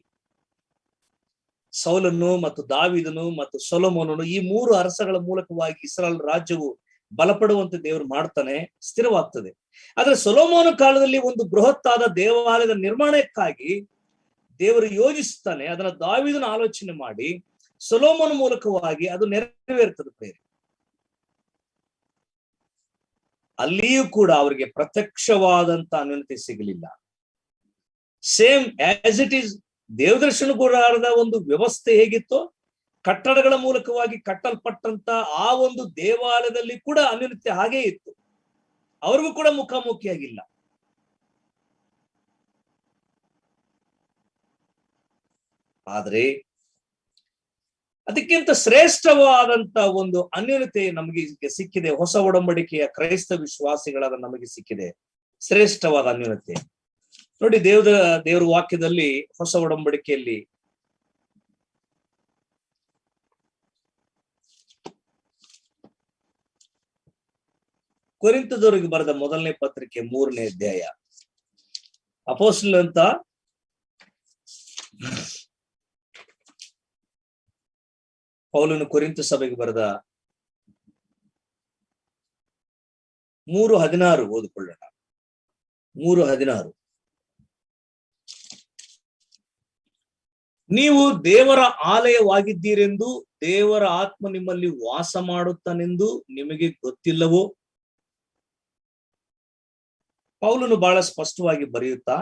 ಸೌಲನು ಮತ್ತು ದಾವೀದನು ಮತ್ತು ಸೊಲೊಮೋನನು, ಈ 3 ಅರಸಗಳ ಮೂಲಕವಾಗಿ ಇಸ್ರಾಯೇಲ್ ರಾಜ್ಯವು ಬಲಪಡುವಂತೆ ದೇವರು ಮಾಡ್ತಾನೆ, ಸ್ಥಿರವಾಗ್ತದೆ. ಆದ್ರೆ ಸೊಲೊಮೋನ ಕಾಲದಲ್ಲಿ ಒಂದು ಬೃಹತ್ತಾದ ದೇವಾಲಯದ ನಿರ್ಮಾಣಕ್ಕಾಗಿ ದೇವರು ಯೋಜಿಸ್ತಾನೆ. ಅದನ್ನ ದಾವೀದನ ಆಲೋಚನೆ ಮಾಡಿ ಸೊಲೊಮೋನ ಮೂಲಕವಾಗಿ ಅದು ನೆರವೇರ್ತದೆ. ಪ್ರೇರೆ, ಅಲ್ಲಿಯೂ ಕೂಡ ಅವರಿಗೆ ಪ್ರತ್ಯಕ್ಷವಾದಂತ ಅನ್ಯೋನ್ಯತೆ ಸಿಗಲಿಲ್ಲ. ಸೇಮ್ ಆಸ್ ಇಟ್ ಈಸ್ ದೇವದರ್ಶನ ಗುಡಾರದ ಒಂದು ವ್ಯವಸ್ಥೆ ಹೇಗಿತ್ತೋ, ಕಟ್ಟಡಗಳ ಮೂಲಕವಾಗಿ ಕಟ್ಟಲ್ಪಟ್ಟಂತ ಆ ಒಂದು ದೇವಾಲಯದಲ್ಲಿ ಕೂಡ ಅನ್ಯೋನ್ಯತೆ ಹಾಗೇ ಇತ್ತು. ಅವ್ರಿಗೂ ಕೂಡ ಮುಖಾಮುಖಿಯಾಗಿಲ್ಲ. ಆದ್ರೆ ಅದಕ್ಕಿಂತ ಶ್ರೇಷ್ಠವಾದಂತ ಒಂದು ಅನ್ಯೋನ್ಯತೆ ನಮಗೆ ಸಿಕ್ಕಿದೆ. ಹೊಸ ಒಡಂಬಡಿಕೆಯ ಕ್ರೈಸ್ತ ವಿಶ್ವಾಸಿಗಳಾದ ನಮಗೆ ಸಿಕ್ಕಿದೆ. ಶ್ರೇಷ್ಠವಾದ ಅನ್ಯೋನ್ಯತೆ. ನೋಡಿ, ದೇವರ ವಾಕ್ಯದಲ್ಲಿ ಹೊಸ ಒಡಂಬಡಿಕೆಯಲ್ಲಿ ಕೊರಿಂಥದವರಿಗೆ ಬರೆದ ಮೊದಲನೇ ಪತ್ರಿಕೆ 3ನೇ ಅಧ್ಯಾಯ, ಅಪೊಸ್ತಲ ಅಂತ ಪೌಲನು ಕೊರಿಂಥ ಸಭೆಗೆ ಬರೆದ 3:16 ಓದಿಕೊಳ್ಳೋಣ. 3:16. ನೀವು ದೇವರ ಆಲಯವಾಗಿದ್ದೀರೆಂದು ದೇವರ ಆತ್ಮ ನಿಮ್ಮಲ್ಲಿ ವಾಸ ಮಾಡುತ್ತಾನೆಂದು ನಿಮಗೆ ಗೊತ್ತಿಲ್ಲವೋ? ಪೌಲನು ಬಹಳ ಸ್ಪಷ್ಟವಾಗಿ ಬರೆಯುತ್ತಾ,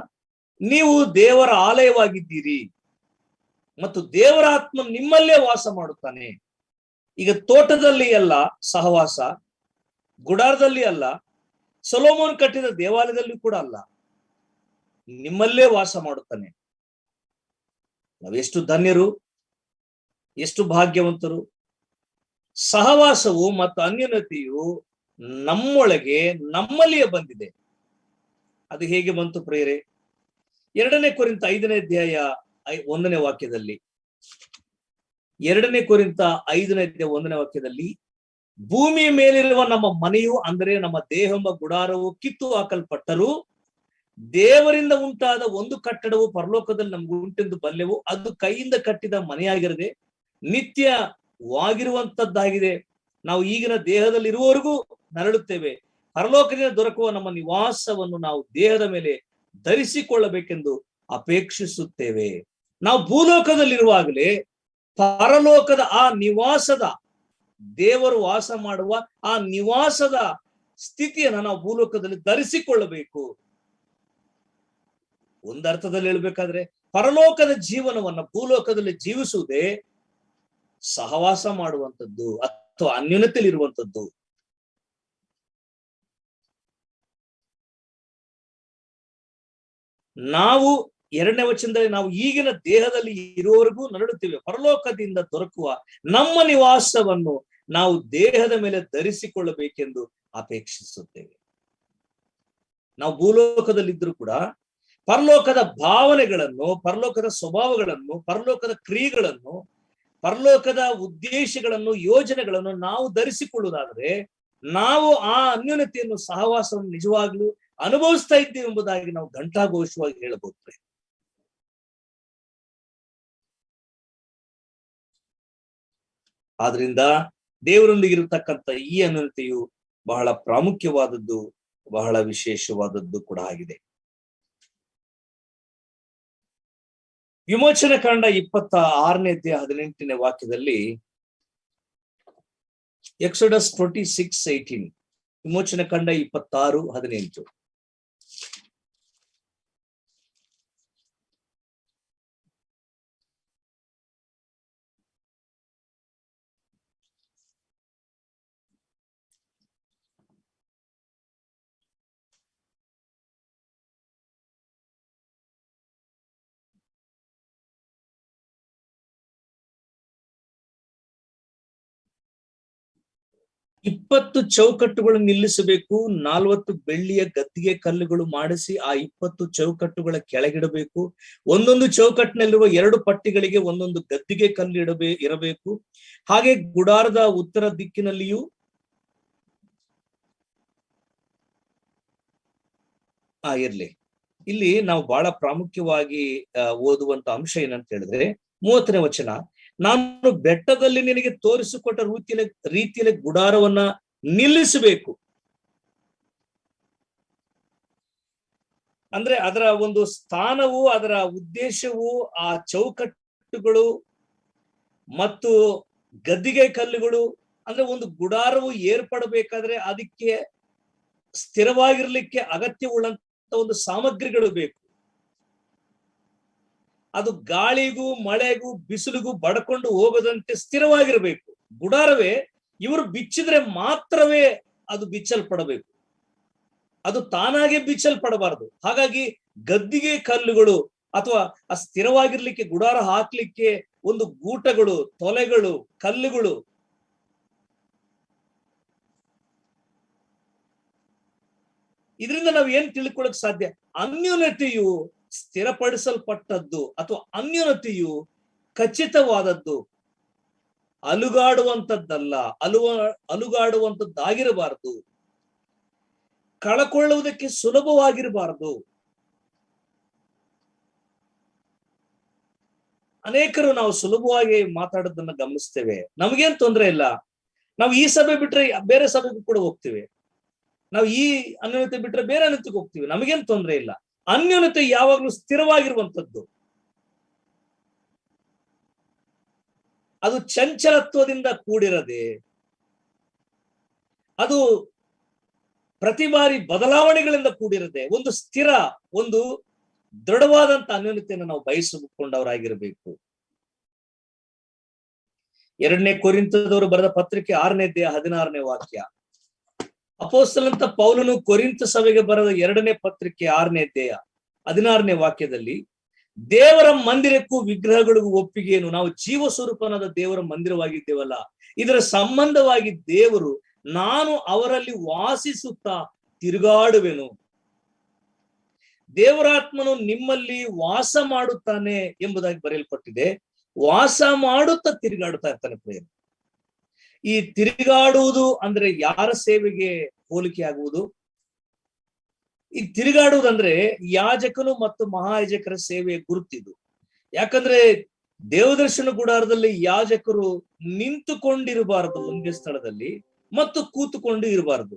ನೀವು ದೇವರ ಆಲಯವಾಗಿದ್ದೀರಿ ಮತ್ತು ದೇವರ ಆತ್ಮ ನಿಮ್ಮಲ್ಲೇ ವಾಸ ಮಾಡುತ್ತಾನೆ. ಈಗ ತೋಟದಲ್ಲಿ ಅಲ್ಲ ಸಹವಾಸ, ಗುಡಾರದಲ್ಲಿ ಅಲ್ಲ, ಸೊಲೊಮೋನ್ ಕಟ್ಟಿದ ದೇವಾಲಯದಲ್ಲಿ ಕೂಡ ಅಲ್ಲ, ನಿಮ್ಮಲ್ಲೇ ವಾಸ ಮಾಡುತ್ತಾನೆ. ನಾವೆಷ್ಟು ಧನ್ಯರು, ಎಷ್ಟು ಭಾಗ್ಯವಂತರು. ಸಹವಾಸವು ಮತ್ತು ಅನ್ಯೋನ್ಯತೆಯು ನಮ್ಮೊಳಗೆ ನಮ್ಮಲ್ಲಿಯೇ ಬಂದಿದೆ. ಅದು ಹೇಗೆ ಬಂತು ಪ್ರಿಯರೇ? 2ನೇ ಕೊರಿಂಥ 5ನೇ ಅಧ್ಯಾಯ 1ನೇ ವಾಕ್ಯದಲ್ಲಿ, 2ನೇ ಕೊರಿಂಥ 5ನೇ ಅಧ್ಯಾಯ 1ನೇ ವಾಕ್ಯದಲ್ಲಿ, ಭೂಮಿಯ ಮೇಲಿರುವ ನಮ್ಮ ಮನೆಯು ಅಂದರೆ ನಮ್ಮ ದೇಹವೆಂಬ ಗುಡಾರವು ಕಿತ್ತು ಹಾಕಲ್ಪಟ್ಟರೂ ದೇವರಿಂದ ಉಂಟಾದ ಒಂದು ಕಟ್ಟಡವು ಪರಲೋಕದಲ್ಲಿ ನಮ್ಗೆ ಉಂಟೆಂದು ಬಲ್ಲೆವು. ಅದು ಕೈಯಿಂದ ಕಟ್ಟಿದ ಮನೆಯಾಗಿರದೆ ನಿತ್ಯವಾಗಿರುವಂತದ್ದಾಗಿದೆ. ನಾವು ಈಗಿನ ದೇಹದಲ್ಲಿ ಇರುವವರೆಗೂ ನರಳುತ್ತೇವೆ. ಪರಲೋಕದಿಂದ ದೊರಕುವ ನಮ್ಮ ನಿವಾಸವನ್ನು ನಾವು ದೇಹದ ಮೇಲೆ ಧರಿಸಿಕೊಳ್ಳಬೇಕೆಂದು ಅಪೇಕ್ಷಿಸುತ್ತೇವೆ. ನಾವು ಭೂಲೋಕದಲ್ಲಿರುವಾಗಲೇ ಪರಲೋಕದ ಆ ನಿವಾಸದ, ದೇವರು ವಾಸ ಮಾಡುವ ಆ ನಿವಾಸದ ಸ್ಥಿತಿಯನ್ನ ನಾವು ಭೂಲೋಕದಲ್ಲಿ ಧರಿಸಿಕೊಳ್ಳಬೇಕು. ಒಂದರ್ಥದಲ್ಲಿ ಹೇಳ್ಬೇಕಾದ್ರೆ ಪರಲೋಕದ ಜೀವನವನ್ನ ಭೂಲೋಕದಲ್ಲಿ ಜೀವಿಸುವುದೇ ಸಹವಾಸ ಮಾಡುವಂಥದ್ದು ಅಥವಾ ಅನ್ಯೋನ್ಯತೆಯಲ್ಲಿರುವಂಥದ್ದು. ನಾವು 2ನೇ ವಚನದಲ್ಲಿ ನಾವು ಈಗಿನ ದೇಹದಲ್ಲಿ ಇರುವವರೆಗೂ ನರಳುತ್ತೇವೆ. ಪರಲೋಕದಿಂದ ದೊರಕುವ ನಮ್ಮ ನಿವಾಸವನ್ನು ನಾವು ದೇಹದ ಮೇಲೆ ಧರಿಸಿಕೊಳ್ಳಬೇಕೆಂದು ಅಪೇಕ್ಷಿಸುತ್ತೇವೆ. ನಾವು ಭೂಲೋಕದಲ್ಲಿದ್ದರೂ ಕೂಡ ಪರಲೋಕದ ಭಾವನೆಗಳನ್ನು, ಪರಲೋಕದ ಸ್ವಭಾವಗಳನ್ನು, ಪರಲೋಕದ ಕ್ರಿಯೆಗಳನ್ನು, ಪರಲೋಕದ ಉದ್ದೇಶಗಳನ್ನು, ಯೋಜನೆಗಳನ್ನು ನಾವು ಧರಿಸಿಕೊಳ್ಳುವುದಾದರೆ ನಾವು ಆ ಅನ್ಯೋನ್ಯತೆಯನ್ನು, ಸಹವಾಸವನ್ನು ನಿಜವಾಗ್ಲೂ ಅನುಭವಿಸ್ತಾ ಇದ್ದೇವೆ ಎಂಬುದಾಗಿ ನಾವು ಘಂಟಾಘೋಷವಾಗಿ ಹೇಳಬಹುದು. ಆದ್ರಿಂದ ದೇವರೊಂದಿಗಿರತಕ್ಕಂಥ ಈ ಅನ್ಯೋನ್ಯತೆಯು ಬಹಳ ಪ್ರಾಮುಖ್ಯವಾದದ್ದು, ಬಹಳ ವಿಶೇಷವಾದದ್ದು ಕೂಡ ಆಗಿದೆ. ವಿಮೋಚನ ಕಾಂಡ 26ನೇ ಅಧ್ಯಾಯ 18ನೇ ವಾಕ್ಯದಲ್ಲಿ, ಎಕ್ಸೋಡಸ್ 26:18, ವಿಮೋಚನ ಕಾಂಡ 26:18. ಇಪ್ಪತ್ತು ಚೌಕಟ್ಟುಗಳು ನಿಲ್ಲಿಸಬೇಕು. 40 ಬೆಳ್ಳಿಯ ಗದ್ದಿಗೆ ಕಲ್ಲುಗಳು ಮಾಡಿಸಿ ಆ 20 ಚೌಕಟ್ಟುಗಳ ಕೆಳಗಿಡಬೇಕು. ಒಂದೊಂದು ಚೌಕಟ್ಟಿನಲ್ಲಿರುವ 2 ಪಟ್ಟಿಗಳಿಗೆ ಒಂದೊಂದು ಗದ್ದಿಗೆ ಕಲ್ಲು ಇರಬೇಕು. ಹಾಗೆ ಗುಡಾರದ ಉತ್ತರ ದಿಕ್ಕಿನಲ್ಲಿಯೂ ಇರ್ಲಿ. ಇಲ್ಲಿ ನಾವು ಬಹಳ ಪ್ರಾಮುಖ್ಯವಾಗಿ ಓದುವಂತ ಅಂಶ ಏನಂತ ಹೇಳಿದ್ರೆ 30ನೇ ವಚನ, ನಾನು ಬೆಟ್ಟದಲ್ಲಿ ನಿನಗೆ ತೋರಿಸಿಕೊಟ್ಟ ರೀತಿಯಲ್ಲಿ ಗುಡಾರವನ್ನ ನಿಲ್ಲಿಸಬೇಕು. ಅಂದ್ರೆ ಅದರ ಒಂದು ಸ್ಥಾನವು, ಅದರ ಉದ್ದೇಶವು, ಆ ಚೌಕಟ್ಟುಗಳು ಮತ್ತು ಗದ್ದಿಗೆ ಕಲ್ಲುಗಳು, ಅಂದ್ರೆ ಒಂದು ಗುಡಾರವು ಏರ್ಪಡಬೇಕಾದ್ರೆ ಅದಕ್ಕೆ ಸ್ಥಿರವಾಗಿರ್ಲಿಕ್ಕೆ ಅಗತ್ಯವುಳ್ಳಂತ ಒಂದು ಸಾಮಗ್ರಿಗಳು ಬೇಕು. ಅದು ಗಾಳಿಗೂ ಮಳೆಗೂ ಬಿಸಿಲಿಗೂ ಬಡ್ಕೊಂಡು ಹೋಗದಂತೆ ಸ್ಥಿರವಾಗಿರ್ಬೇಕು. ಗುಡಾರವೇ ಇವರು ಬಿಚ್ಚಿದ್ರೆ ಮಾತ್ರವೇ ಅದು ಬಿಚ್ಚಲ್ಪಡಬೇಕು, ಅದು ತಾನಾಗೆ ಬಿಚ್ಚಲ್ಪಡಬಾರದು. ಹಾಗಾಗಿ ಗದ್ದಿಗೆ ಕಲ್ಲುಗಳು ಅಥವಾ ಆ ಸ್ಥಿರವಾಗಿರ್ಲಿಕ್ಕೆ, ಗುಡಾರ ಹಾಕ್ಲಿಕ್ಕೆ ಒಂದು ಗೂಟಗಳು, ತೊಲೆಗಳು, ಕಲ್ಲುಗಳು, ಇದರಿಂದ ನಾವು ಏನ್ ತಿಳ್ಕೊಳಕ್ ಸಾಧ್ಯ? ಅನ್ಯೋನ್ಯತೆಯು ಸ್ಥಿರಪಡಿಸಲ್ಪಟ್ಟದ್ದು ಅಥವಾ ಅನ್ಯೋನ್ಯತೆಯು ಖಚಿತವಾದದ್ದು, ಅಲುಗಾಡುವಂಥದ್ದಲ್ಲ, ಅಲುಗಾಡುವಂಥದ್ದಾಗಿರಬಾರದು, ಕಳಕೊಳ್ಳುವುದಕ್ಕೆ ಸುಲಭವಾಗಿರಬಾರದು. ಅನೇಕರು ನಾವು ಸುಲಭವಾಗಿ ಮಾತಾಡೋದನ್ನ ಗಮನಿಸ್ತೇವೆ. ನಮಗೇನ್ ತೊಂದರೆ ಇಲ್ಲ, ನಾವು ಈ ಸಭೆ ಬಿಟ್ರೆ ಬೇರೆ ಸಭೆಗೂ ಕೂಡ ಹೋಗ್ತೀವಿ, ನಾವು ಈ ಅನ್ಯೋನ್ಯತೆ ಬಿಟ್ರೆ ಬೇರೆ ಅನ್ಯೋನ್ಯತೆಗೆ ಹೋಗ್ತೀವಿ, ನಮಗೇನ್ ತೊಂದರೆ ಇಲ್ಲ. ಅನ್ಯೋನ್ಯತೆ ಯಾವಾಗ್ಲೂ ಸ್ಥಿರವಾಗಿರುವಂಥದ್ದು, ಅದು ಚಂಚಲತ್ವದಿಂದ ಕೂಡಿರದೆ, ಅದು ಪ್ರತಿ ಬಾರಿ ಬದಲಾವಣೆಗಳಿಂದ ಕೂಡಿರದೆ ಒಂದು ಸ್ಥಿರ, ಒಂದು ದೃಢವಾದಂತ ಅನ್ಯೋನ್ಯತೆಯನ್ನು ನಾವು ಬಯಸಿಕೊಂಡವರಾಗಿರಬೇಕು. 2ನೇ ಕೊರಿಂಥದವರು ಬರೆದ ಪತ್ರಿಕೆ 6ನೇ ಅಧ್ಯಾಯ 16ನೇ ವಾಕ್ಯ. ಅಪೊಸ್ತಲನಂತ ಪೌಲನು ಕೊರಿಂಥ ಸಭೆಗೆ ಬರೆದ 2ನೇ ಪತ್ರಿಕೆ 6ನೇ ಅಧ್ಯಾಯ 16ನೇ ವಾಕ್ಯದಲ್ಲಿ, ದೇವರ ಮಂದಿರಕ್ಕೂ ವಿಗ್ರಹಗಳಿಗೂ ಒಪ್ಪಿಗೆಯನ್ನು, ನಾವು ಜೀವ ಸ್ವರೂಪನಾದ ದೇವರ ಮಂದಿರವಾಗಿದ್ದೇವಲ್ಲ, ಇದರ ಸಂಬಂಧವಾಗಿ ದೇವರು, ನಾನು ಅವರಲ್ಲಿ ವಾಸಿಸುತ್ತಾ ತಿರುಗಾಡುವೆನು. ದೇವರಾತ್ಮನು ನಿಮ್ಮಲ್ಲಿ ವಾಸ ಮಾಡುತ್ತಾನೆ ಎಂಬುದಾಗಿ ಬರೆಯಲ್ಪಟ್ಟಿದೆ. ವಾಸ ಮಾಡುತ್ತಾ ತಿರುಗಾಡುತ್ತಾ ಇರ್ತಾನೆ ಪ್ರೇಮ. ಈ ತಿರುಗಾಡುವುದು ಅಂದ್ರೆ ಯಾರ ಸೇವೆಗೆ ಹೋಲಿಕೆ ಆಗುವುದು? ಈ ತಿರುಗಾಡುವುದಂದ್ರೆ ಯಾಜಕನು ಮತ್ತು ಮಹಾಯಾಜಕರ ಸೇವೆಯ ಗುರುತಿದು. ಯಾಕಂದ್ರೆ ದೇವದರ್ಶನ ಗುಡಾರದಲ್ಲಿ ಯಾಜಕರು ನಿಂತುಕೊಂಡಿರಬಾರದು ಒಂದೇ ಸ್ಥಳದಲ್ಲಿ, ಮತ್ತು ಕೂತುಕೊಂಡು ಇರಬಾರದು.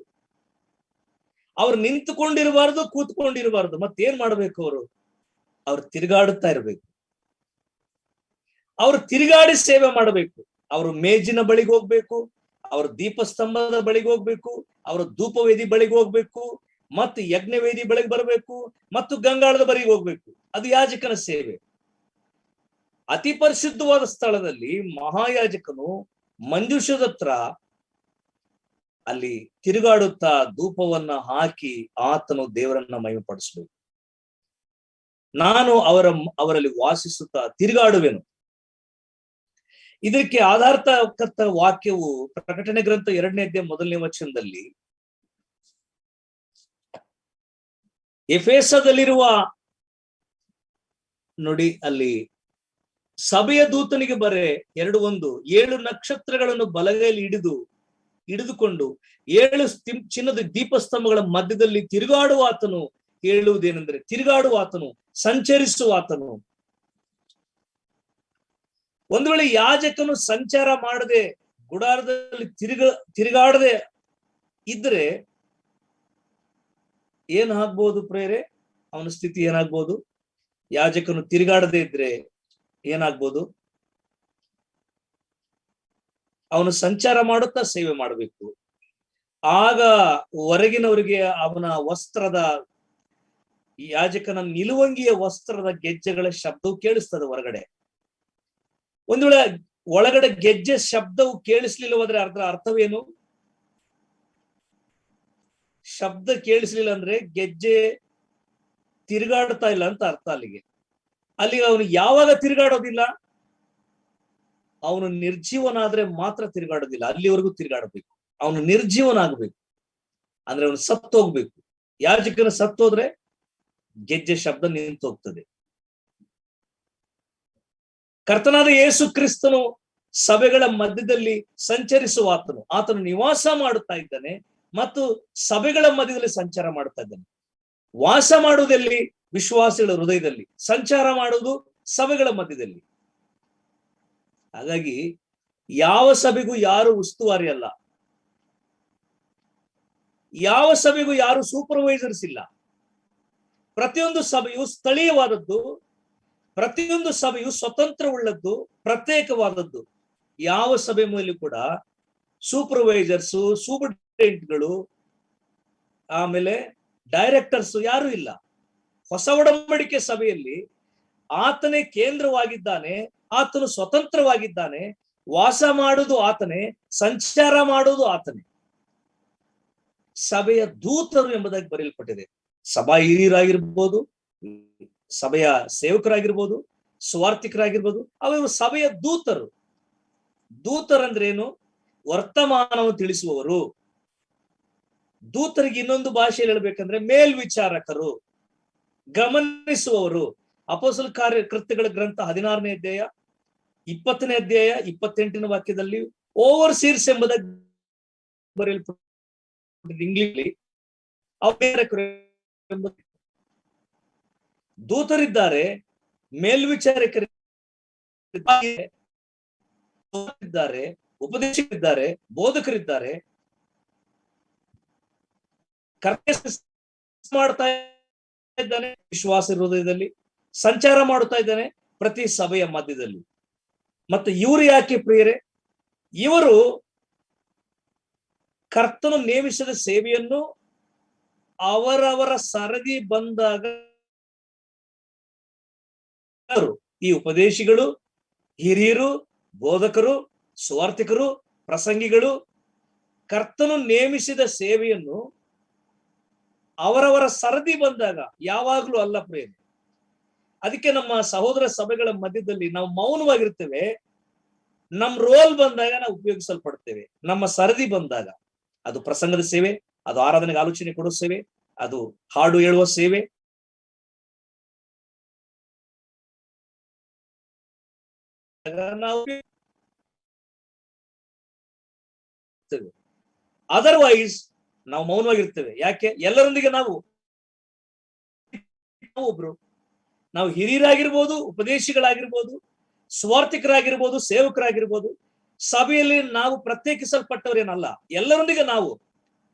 ಅವ್ರು ನಿಂತುಕೊಂಡಿರಬಾರದು, ಕೂತ್ಕೊಂಡಿರಬಾರದು. ಮತ್ತೇನ್ ಮಾಡ್ಬೇಕು? ಅವ್ರು ತಿರುಗಾಡುತ್ತಾ ಇರ್ಬೇಕು. ಅವ್ರು ತಿರುಗಾಡಿ ಸೇವೆ ಮಾಡಬೇಕು. ಅವರು ಮೇಜಿನ ಬಳಿಗೆ ಹೋಗ್ಬೇಕು, ಅವರು ದೀಪಸ್ತಂಭದ ಬಳಿಗೆ ಹೋಗ್ಬೇಕು, ಅವರು ಧೂಪವೇದಿ ಬಳಿಗೆ ಹೋಗ್ಬೇಕು, ಮತ್ತು ಯಜ್ಞವೇದಿ ಬಳಿಗೆ ಬರಬೇಕು, ಮತ್ತು ಗಂಗಾಳದ ಬಳಿಗೆ ಹೋಗ್ಬೇಕು. ಅದು ಯಾಜಕನ ಸೇವೆ. ಅತಿ ಪರಿಶುದ್ಧವಾದ ಸ್ಥಳದಲ್ಲಿ ಮಹಾಯಾಜಕನು ಮಂಜೂಷದ ಹತ್ರ ಅಲ್ಲಿ ತಿರುಗಾಡುತ್ತಾ ಧೂಪವನ್ನ ಹಾಕಿ ಆತನು ದೇವರನ್ನ ಮಹಿಮೆಪಡಿಸಬೇಕು. ನಾನು ಅವರಲ್ಲಿ ವಾಸಿಸುತ್ತಾ ತಿರುಗಾಡುವೆನು. ಇದಕ್ಕೆ ಆಧಾರತಕ್ಕಂಥ ವಾಕ್ಯವು ಪ್ರಕಟಣೆ ಗ್ರಂಥ 2ನೇ ಅಧ್ಯಾಯ 1ನೇ ವಚನದಲ್ಲಿ, ಎಫೆಸದಲ್ಲಿರುವ ನೋಡಿ, ಅಲ್ಲಿ ಸಭೆಯ ದೂತನಿಗೆ ಬರೆ 2:1, 7 ನಕ್ಷತ್ರಗಳನ್ನು ಬಲಗೈಯಲ್ಲಿ ಹಿಡಿದುಕೊಂಡು 7 ಚಿನ್ನದ ದೀಪಸ್ತಂಭಗಳ ಮಧ್ಯದಲ್ಲಿ ತಿರುಗಾಡುವ ಆತನು ಹೇಳುವುದೇನೆಂದ್ರೆ, ತಿರುಗಾಡುವ ಆತನು, ಸಂಚರಿಸುವ ಆತನು. ಒಂದು ವೇಳೆ ಯಾಜಕನು ಸಂಚಾರ ಮಾಡದೆ ಗುಡಾರದಲ್ಲಿ ತಿರುಗಾಡದೆ ಇದ್ರೆ ಏನಾಗ್ಬೋದು ಪ್ರೇರೆ? ಅವನ ಸ್ಥಿತಿ ಏನಾಗ್ಬೋದು? ಯಾಜಕನು ತಿರುಗಾಡದೆ ಇದ್ರೆ ಏನಾಗ್ಬೋದು? ಅವನು ಸಂಚಾರ ಮಾಡುತ್ತಾ ಸೇವೆ ಮಾಡಬೇಕು. ಆಗ ಹೊರಗಿನವರಿಗೆ ಅವನ ವಸ್ತ್ರದ, ಯಾಜಕನ ನಿಲುವಂಗಿಯ ವಸ್ತ್ರದ ಗೆಜ್ಜೆಗಳ ಶಬ್ದವು ಕೇಳಿಸ್ತದೆ ಹೊರಗಡೆ. ಒಂದು ವೇಳೆ ಒಳಗಡೆ ಗೆಜ್ಜೆ ಶಬ್ದವು ಕೇಳಿಸ್ಲಿಲ್ಲವಾದ್ರೆ ಅದರ ಅರ್ಥವೇನು? ಶಬ್ದ ಕೇಳಿಸ್ಲಿಲ್ಲ ಅಂದ್ರೆ ಗೆಜ್ಜೆ ತಿರುಗಾಡ್ತಾ ಇಲ್ಲ ಅಂತ ಅರ್ಥ. ಅಲ್ಲಿಗೆ ಅವನು ಯಾವಾಗ ತಿರುಗಾಡೋದಿಲ್ಲ? ಅವನು ನಿರ್ಜೀವನಾದ್ರೆ ಮಾತ್ರ ತಿರುಗಾಡೋದಿಲ್ಲ, ಅಲ್ಲಿವರೆಗೂ ತಿರುಗಾಡಬೇಕು. ಅವನು ನಿರ್ಜೀವನಾಗಬೇಕು ಅಂದ್ರೆ ಅವನು ಸತ್ತೋಗ್ಬೇಕು. ಯಾಜಕನ ಸತ್ತೋದ್ರೆ ಗೆಜ್ಜೆ ಶಬ್ದ ನಿಂತು ಹೋಗ್ತದೆ. ಕರ್ತನಾದ ಯೇಸು ಕ್ರಿಸ್ತನು ಸಭೆಗಳ ಮಧ್ಯದಲ್ಲಿ ಸಂಚರಿಸುವ ಆತನು ನಿವಾಸ ಮಾಡುತ್ತಾ ಇದ್ದಾನೆ ಮತ್ತು ಸಭೆಗಳ ಮಧ್ಯದಲ್ಲಿ ಸಂಚಾರ ಮಾಡುತ್ತಾ ಇದ್ದಾನೆ. ವಾಸ ಮಾಡುವುದಲ್ಲಿ ವಿಶ್ವಾಸಿಗಳ ಹೃದಯದಲ್ಲಿ, ಸಂಚಾರ ಮಾಡುವುದು ಸಭೆಗಳ ಮಧ್ಯದಲ್ಲಿ. ಹಾಗಾಗಿ ಯಾವ ಸಭೆಗೂ ಯಾರು ಉಸ್ತುವಾರಿ ಅಲ್ಲ, ಯಾವ ಸಭೆಗೂ ಯಾರು ಸೂಪರ್ವೈಸರ್ಸ್ ಇಲ್ಲ. ಪ್ರತಿಯೊಂದು ಸಭೆಯು ಸ್ಥಳೀಯವಾದದ್ದು, ಪ್ರತಿಯೊಂದು ಸಭೆಯು ಸ್ವತಂತ್ರವುಳ್ಳದ್ದು, ಪ್ರತ್ಯೇಕವಾದದ್ದು. ಯಾವ ಸಭೆ ಮೇಲೆ ಕೂಡ ಸೂಪರ್ವೈಸರ್ಸು, ಸೂಪರಿಂಟೆಂಡೆಂಟ್ಗಳು, ಆಮೇಲೆ ಡೈರೆಕ್ಟರ್ಸ್ ಯಾರು ಇಲ್ಲ. ಹೊಸ ಒಡಂಬಡಿಕೆ ಸಭೆಯಲ್ಲಿ ಆತನೇ ಕೇಂದ್ರವಾಗಿದ್ದಾನೆ, ಆತನು ಸ್ವತಂತ್ರವಾಗಿದ್ದಾನೆ, ವಾಸ ಮಾಡುವುದು ಆತನೇ, ಸಂಚಾರ ಮಾಡುವುದು ಆತನೇ. ಸಭೆಯ ದೂತರು ಎಂಬುದಾಗಿ ಬರೆಯಲ್ಪಟ್ಟಿದೆ. ಸಭಾ ಹಿರಿಯರಾಗಿರ್ಬೋದು, ಸಭೆಯ ಸೇವಕರಾಗಿರ್ಬೋದು, ಸ್ವಾರ್ಥಿಕರಾಗಿರ್ಬೋದು, ಅವರು ಸಭೆಯ ದೂತರು. ದೂತರಂದ್ರೇನು? ವರ್ತಮಾನವನ್ನು ತಿಳಿಸುವವರು. ದೂತರಿಗೆ ಇನ್ನೊಂದು ಭಾಷೆಯಲ್ಲಿ ಹೇಳ್ಬೇಕಂದ್ರೆ ಮೇಲ್ವಿಚಾರಕರು, ಗಮನಿಸುವವರು. ಅಪೊಸ್ತಲ ಕೃತ್ಯಗಳ ಗ್ರಂಥ 16ನೇ ಅಧ್ಯಾಯ 20ನೇ ಅಧ್ಯಾಯ 28ನೇ ವಾಕ್ಯದಲ್ಲಿ ಓವರ್ ಸೀರ್ಸ್ ಎಂಬುದಾಗಿ ಬರೆಯಲ್ಪಟ್ಟಿದೆ ಇಂಗ್ಲಿಷ್. ದೂತರಿದ್ದಾರೆ, ಮೇಲ್ವಿಚಾರಕರಿದ್ದಾರೆ, ಉಪದೇಶಕರಿದ್ದಾರೆ, ಬೋಧಕರಿದ್ದಾರೆ. ಮಾಡ್ತಾ ಇದ್ದಾನೆ ವಿಶ್ವಾಸ ಹೃದಯದಲ್ಲಿ, ಸಂಚಾರ ಮಾಡುತ್ತಾ ಇದ್ದಾನೆ ಪ್ರತಿ ಸಭೆಯ ಮಧ್ಯದಲ್ಲಿ. ಮತ್ತು ಇವರು ಯಾಕೆ ಪ್ರಿಯರೇ? ಇವರು ಕರ್ತನು ನೇಮಿಸಿದ ಸೇವೆಯನ್ನು ಅವರವರ ಸರದಿ ಬಂದಾಗ ಈ ಉಪದೇಶಿಗಳು, ಹಿರಿಯರು, ಬೋಧಕರು, ಸುವಾರ್ತಿಕರು, ಪ್ರಸಂಗಿಗಳು ಕರ್ತನು ನೇಮಿಸಿದ ಸೇವೆಯನ್ನು ಅವರವರ ಸರದಿ ಬಂದಾಗ, ಯಾವಾಗ್ಲೂ ಅಲ್ಲ ಪ್ರೇಮ. ಅದಕ್ಕೆ ನಮ್ಮ ಸಹೋದರ ಸಭೆಗಳ ಮಧ್ಯದಲ್ಲಿ ನಾವು ಮೌನವಾಗಿರ್ತೇವೆ. ನಮ್ ರೋಲ್ ಬಂದಾಗ ನಾವು ಉಪಯೋಗಿಸಲ್ಪಡ್ತೇವೆ. ನಮ್ಮ ಸರದಿ ಬಂದಾಗ, ಅದು ಪ್ರಸಂಗದ ಸೇವೆ, ಅದು ಆರಾಧನೆಗೆ ಆಲೋಚನೆ ಕೊಡೋ ಸೇವೆ, ಅದು ಹಾಡು ಹೇಳುವ ಸೇವೆ, ನಾವು ಅದರ್ವೈಸ್ ನಾವು ಮೌನವಾಗಿರ್ತೇವೆ. ಯಾಕೆ? ಎಲ್ಲರೊಂದಿಗೆ ನಾವು ಒಬ್ರು, ನಾವು ಹಿರಿಯರಾಗಿರ್ಬೋದು, ಉಪದೇಶಿಗಳಾಗಿರ್ಬೋದು, ಸ್ವಾರ್ಥಿಕರಾಗಿರ್ಬೋದು, ಸೇವಕರಾಗಿರ್ಬೋದು, ಸಭೆಯಲ್ಲಿ ನಾವು ಪ್ರತ್ಯೇಕಿಸಲ್ಪಟ್ಟವರೇನಲ್ಲ, ಎಲ್ಲರೊಂದಿಗೆ ನಾವು.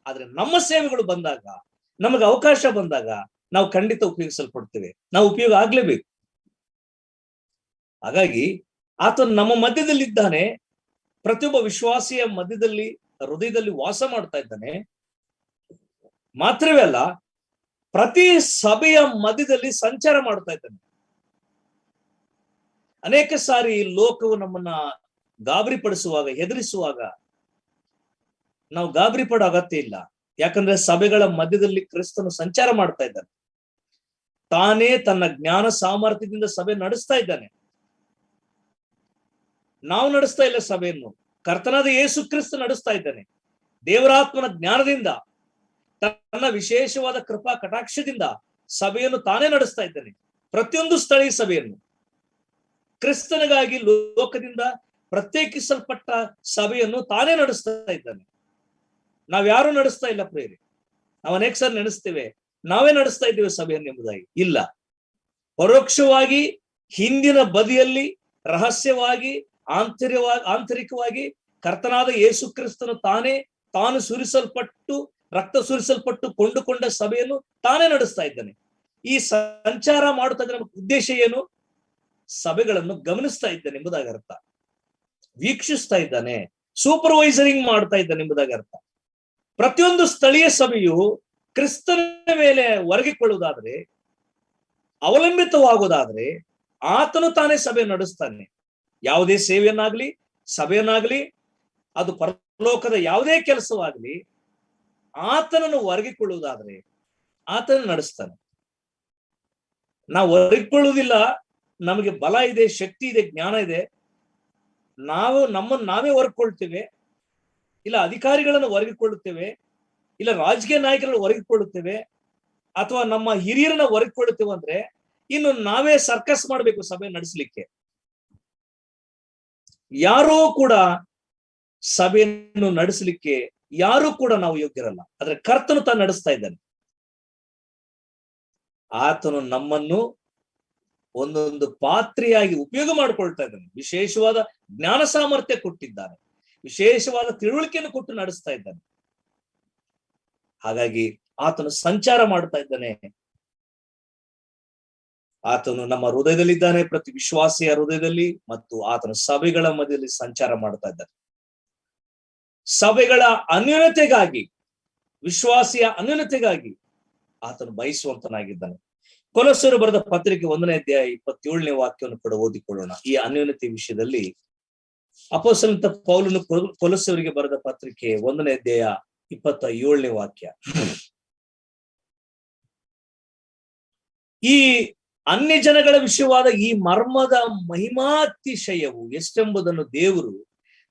ಆದ್ರೆ ನಮ್ಮ ಸೇವೆಗಳು ಬಂದಾಗ, ನಮಗೆ ಅವಕಾಶ ಬಂದಾಗ ನಾವು ಖಂಡಿತ ಉಪಯೋಗಿಸಲ್ಪಡ್ತೇವೆ. ನಾವು ಉಪಯೋಗ ಆಗ್ಲೇಬೇಕು. ಹಾಗಾಗಿ ಆತನು ನಮ್ಮ ಮಧ್ಯದಲ್ಲಿದ್ದಾನೆ, ಪ್ರತಿಯೊಬ್ಬ ವಿಶ್ವಾಸಿಯ ಮಧ್ಯದಲ್ಲಿ, ಹೃದಯದಲ್ಲಿ ವಾಸ ಮಾಡ್ತಾ ಇದ್ದಾನೆ. ಮಾತ್ರವೇ ಅಲ್ಲ, ಪ್ರತಿ ಸಭೆಯ ಮಧ್ಯದಲ್ಲಿ ಸಂಚಾರ ಮಾಡ್ತಾ ಇದ್ದಾನೆ. ಅನೇಕ ಸಾರಿ ಲೋಕವು ನಮ್ಮನ್ನ ಗಾಬರಿ ಪಡಿಸುವಾಗ, ಹೆದರಿಸುವಾಗ ನಾವು ಗಾಬರಿ ಪಡೋ ಅಗತ್ಯ ಇಲ್ಲ. ಯಾಕಂದ್ರೆ ಸಭೆಗಳ ಮಧ್ಯದಲ್ಲಿ ಕ್ರಿಸ್ತನು ಸಂಚಾರ ಮಾಡ್ತಾ ಇದ್ದಾನೆ. ತಾನೇ ತನ್ನ ಜ್ಞಾನ ಸಾಮರ್ಥ್ಯದಿಂದ ಸಭೆ ನಡೆಸ್ತಾ ಇದ್ದಾನೆ. ನಾವು ನಡೆಸ್ತಾ ಇಲ್ಲ ಸಭೆಯನ್ನು, ಕರ್ತನಾದ ಯೇಸು ಕ್ರಿಸ್ತ ನಡೆಸ್ತಾ ಇದ್ದಾನೆ. ದೇವರಾತ್ಮನ ಜ್ಞಾನದಿಂದ, ತನ್ನ ವಿಶೇಷವಾದ ಕೃಪಾ ಕಟಾಕ್ಷದಿಂದ ಸಭೆಯನ್ನು ತಾನೇ ನಡೆಸ್ತಾ ಇದ್ದಾನೆ. ಪ್ರತಿಯೊಂದು ಸ್ಥಳೀಯ ಸಭೆಯನ್ನು ಕ್ರಿಸ್ತನಿಗಾಗಿ ಲೋಕದಿಂದ ಪ್ರತ್ಯೇಕಿಸಲ್ಪಟ್ಟ ಸಭೆಯನ್ನು ತಾನೇ ನಡೆಸ್ತಾ ಇದ್ದಾನೆ. ನಾವ್ಯಾರು ನಡೆಸ್ತಾ ಇಲ್ಲ ಪ್ರೇರಿ. ನಾವು ಅನೇಕ ಸಾರಿ ನಡೆಸ್ತೇವೆ, ನಾವೇ ನಡೆಸ್ತಾ ಇದ್ದೇವೆ ಸಭೆಯನ್ನು ಎಂಬುದಾಗಿ ಇಲ್ಲ. ಪರೋಕ್ಷವಾಗಿ ಹಿಂದಿನ ಬದಿಯಲ್ಲಿ ರಹಸ್ಯವಾಗಿ ಆಂತರಿಕವಾಗಿ ಕರ್ತನಾದ ಯೇಸು ಕ್ರಿಸ್ತನು ತಾನು ಸುರಿಸಲ್ಪಟ್ಟು, ರಕ್ತ ಸುರಿಸಲ್ಪಟ್ಟು ಕೊಂಡುಕೊಂಡ ಸಭೆಯನ್ನು ತಾನೇ ನಡೆಸ್ತಾ ಇದ್ದಾನೆ. ಈ ಸಂಚಾರ ಮಾಡುತ್ತಾ ಇದ್ದ ಉದ್ದೇಶ ಏನು? ಸಭೆಗಳನ್ನು ಗಮನಿಸ್ತಾ ಇದ್ದಾನೆ ಎಂಬುದಾಗಿ ಅರ್ಥ. ವೀಕ್ಷಿಸ್ತಾ ಇದ್ದಾನೆ, ಸೂಪರ್ವೈಸರಿಂಗ್ ಮಾಡ್ತಾ ಇದ್ದಾನೆ ಎಂಬುದಾಗಿ ಅರ್ಥ. ಪ್ರತಿಯೊಂದು ಸ್ಥಳೀಯ ಸಭೆಯು ಕ್ರಿಸ್ತನ ಮೇಲೆ ಒರಗಿಕೊಳ್ಳುವುದಾದ್ರೆ, ಅವಲಂಬಿತವಾಗುವುದಾದ್ರೆ, ಆತನು ತಾನೇ ಸಭೆ ನಡೆಸ್ತಾನೆ. ಯಾವುದೇ ಸೇವೆಯನ್ನಾಗ್ಲಿ, ಸಭೆಯನ್ನಾಗ್ಲಿ, ಅದು ಪರಲೋಕದ ಯಾವುದೇ ಕೆಲಸವಾಗ್ಲಿ, ಆತನನ್ನು ಒರಗಿಕೊಳ್ಳುವುದಾದ್ರೆ ಆತನ ನಡೆಸ್ತಾನೆ. ನಾವು ಒರಗಿಕೊಳ್ಳುವುದಿಲ್ಲ. ನಮಗೆ ಬಲ ಇದೆ, ಶಕ್ತಿ ಇದೆ, ಜ್ಞಾನ ಇದೆ, ನಾವು ನಮ್ಮನ್ನು ನಾವೇ ಹೊರಗಿಕೊಳ್ತೇವೆ, ಇಲ್ಲ ಅಧಿಕಾರಿಗಳನ್ನು ಹೊರಗಿಕೊಳ್ಳುತ್ತೇವೆ, ಇಲ್ಲ ರಾಜಕೀಯ ನಾಯಕರನ್ನು ಹೊರಗಿಕೊಳ್ಳುತ್ತೇವೆ, ಅಥವಾ ನಮ್ಮ ಹಿರಿಯರನ್ನ ಹೊರಗಿಕೊಳ್ಳುತ್ತೇವೆ ಅಂದ್ರೆ ಇನ್ನು ನಾವೇ ಸರ್ಕಸ್ ಮಾಡಬೇಕು ಸಭೆ ನಡೆಸಲಿಕ್ಕೆ. ಯಾರೂ ಕೂಡ ಸಭೆಯನ್ನು ನಡೆಸಲಿಕ್ಕೆ ಯಾರು ಕೂಡ ನಾವು ಯೋಗ್ಯರಲ್ಲ. ಆದ್ರೆ ಕರ್ತನು ತಾನು ನಡೆಸ್ತಾ ಇದ್ದಾನೆ. ಆತನು ನಮ್ಮನ್ನು ಒಂದೊಂದು ಪಾತ್ರೆಯಾಗಿ ಉಪಯೋಗ ಮಾಡಿಕೊಳ್ತಾ ಇದ್ದಾನೆ. ವಿಶೇಷವಾದ ಜ್ಞಾನ ಸಾಮರ್ಥ್ಯ ಕೊಟ್ಟಿದ್ದಾನೆ, ವಿಶೇಷವಾದ ತಿಳುವಳಿಕೆಯನ್ನು ಕೊಟ್ಟು ನಡೆಸ್ತಾ ಇದ್ದಾನೆ. ಹಾಗಾಗಿ ಆತನು ಸಂಚಾರ ಮಾಡ್ತಾ ಇದ್ದಾನೆ. ಆತನು ನಮ್ಮ ಹೃದಯದಲ್ಲಿದ್ದಾನೆ, ಪ್ರತಿ ವಿಶ್ವಾಸಿಯ ಹೃದಯದಲ್ಲಿ, ಮತ್ತು ಆತನು ಸಭೆಗಳ ಮಧ್ಯದಲ್ಲಿ ಸಂಚಾರ ಮಾಡ್ತಾ ಇದ್ದಾನೆ. ಸಭೆಗಳ ಅನ್ಯೋನ್ಯತೆಗಾಗಿ, ವಿಶ್ವಾಸಿಯ ಅನ್ಯೋನ್ಯತೆಗಾಗಿ ಆತನು ಬಯಸುವಂತನಾಗಿದ್ದಾನೆ. ಕೊಲೊಸ್ಸರು ಬರೆದ ಪತ್ರಿಕೆ 1ನೇ ಅಧ್ಯಾಯ 27ನೇ ವಾಕ್ಯವನ್ನು ಕೂಡ ಓದಿಕೊಳ್ಳೋಣ. ಈ ಅನ್ಯೋನ್ಯತೆ ವಿಷಯದಲ್ಲಿ ಅಪೊಸ್ತಲನಾದ ಪೌಲನು ಕೊಲೊಸ್ಸರಿಗೆ ಬರೆದ ಪತ್ರಿಕೆ 1ನೇ ಅಧ್ಯಾಯ 27ನೇ ವಾಕ್ಯ. ಈ ಅನ್ಯ ಜನಗಳ ವಿಷಯವಾದ ಈ ಮರ್ಮದ ಮಹಿಮಾತಿಶಯವು ಎಷ್ಟೆಂಬುದನ್ನು ದೇವರು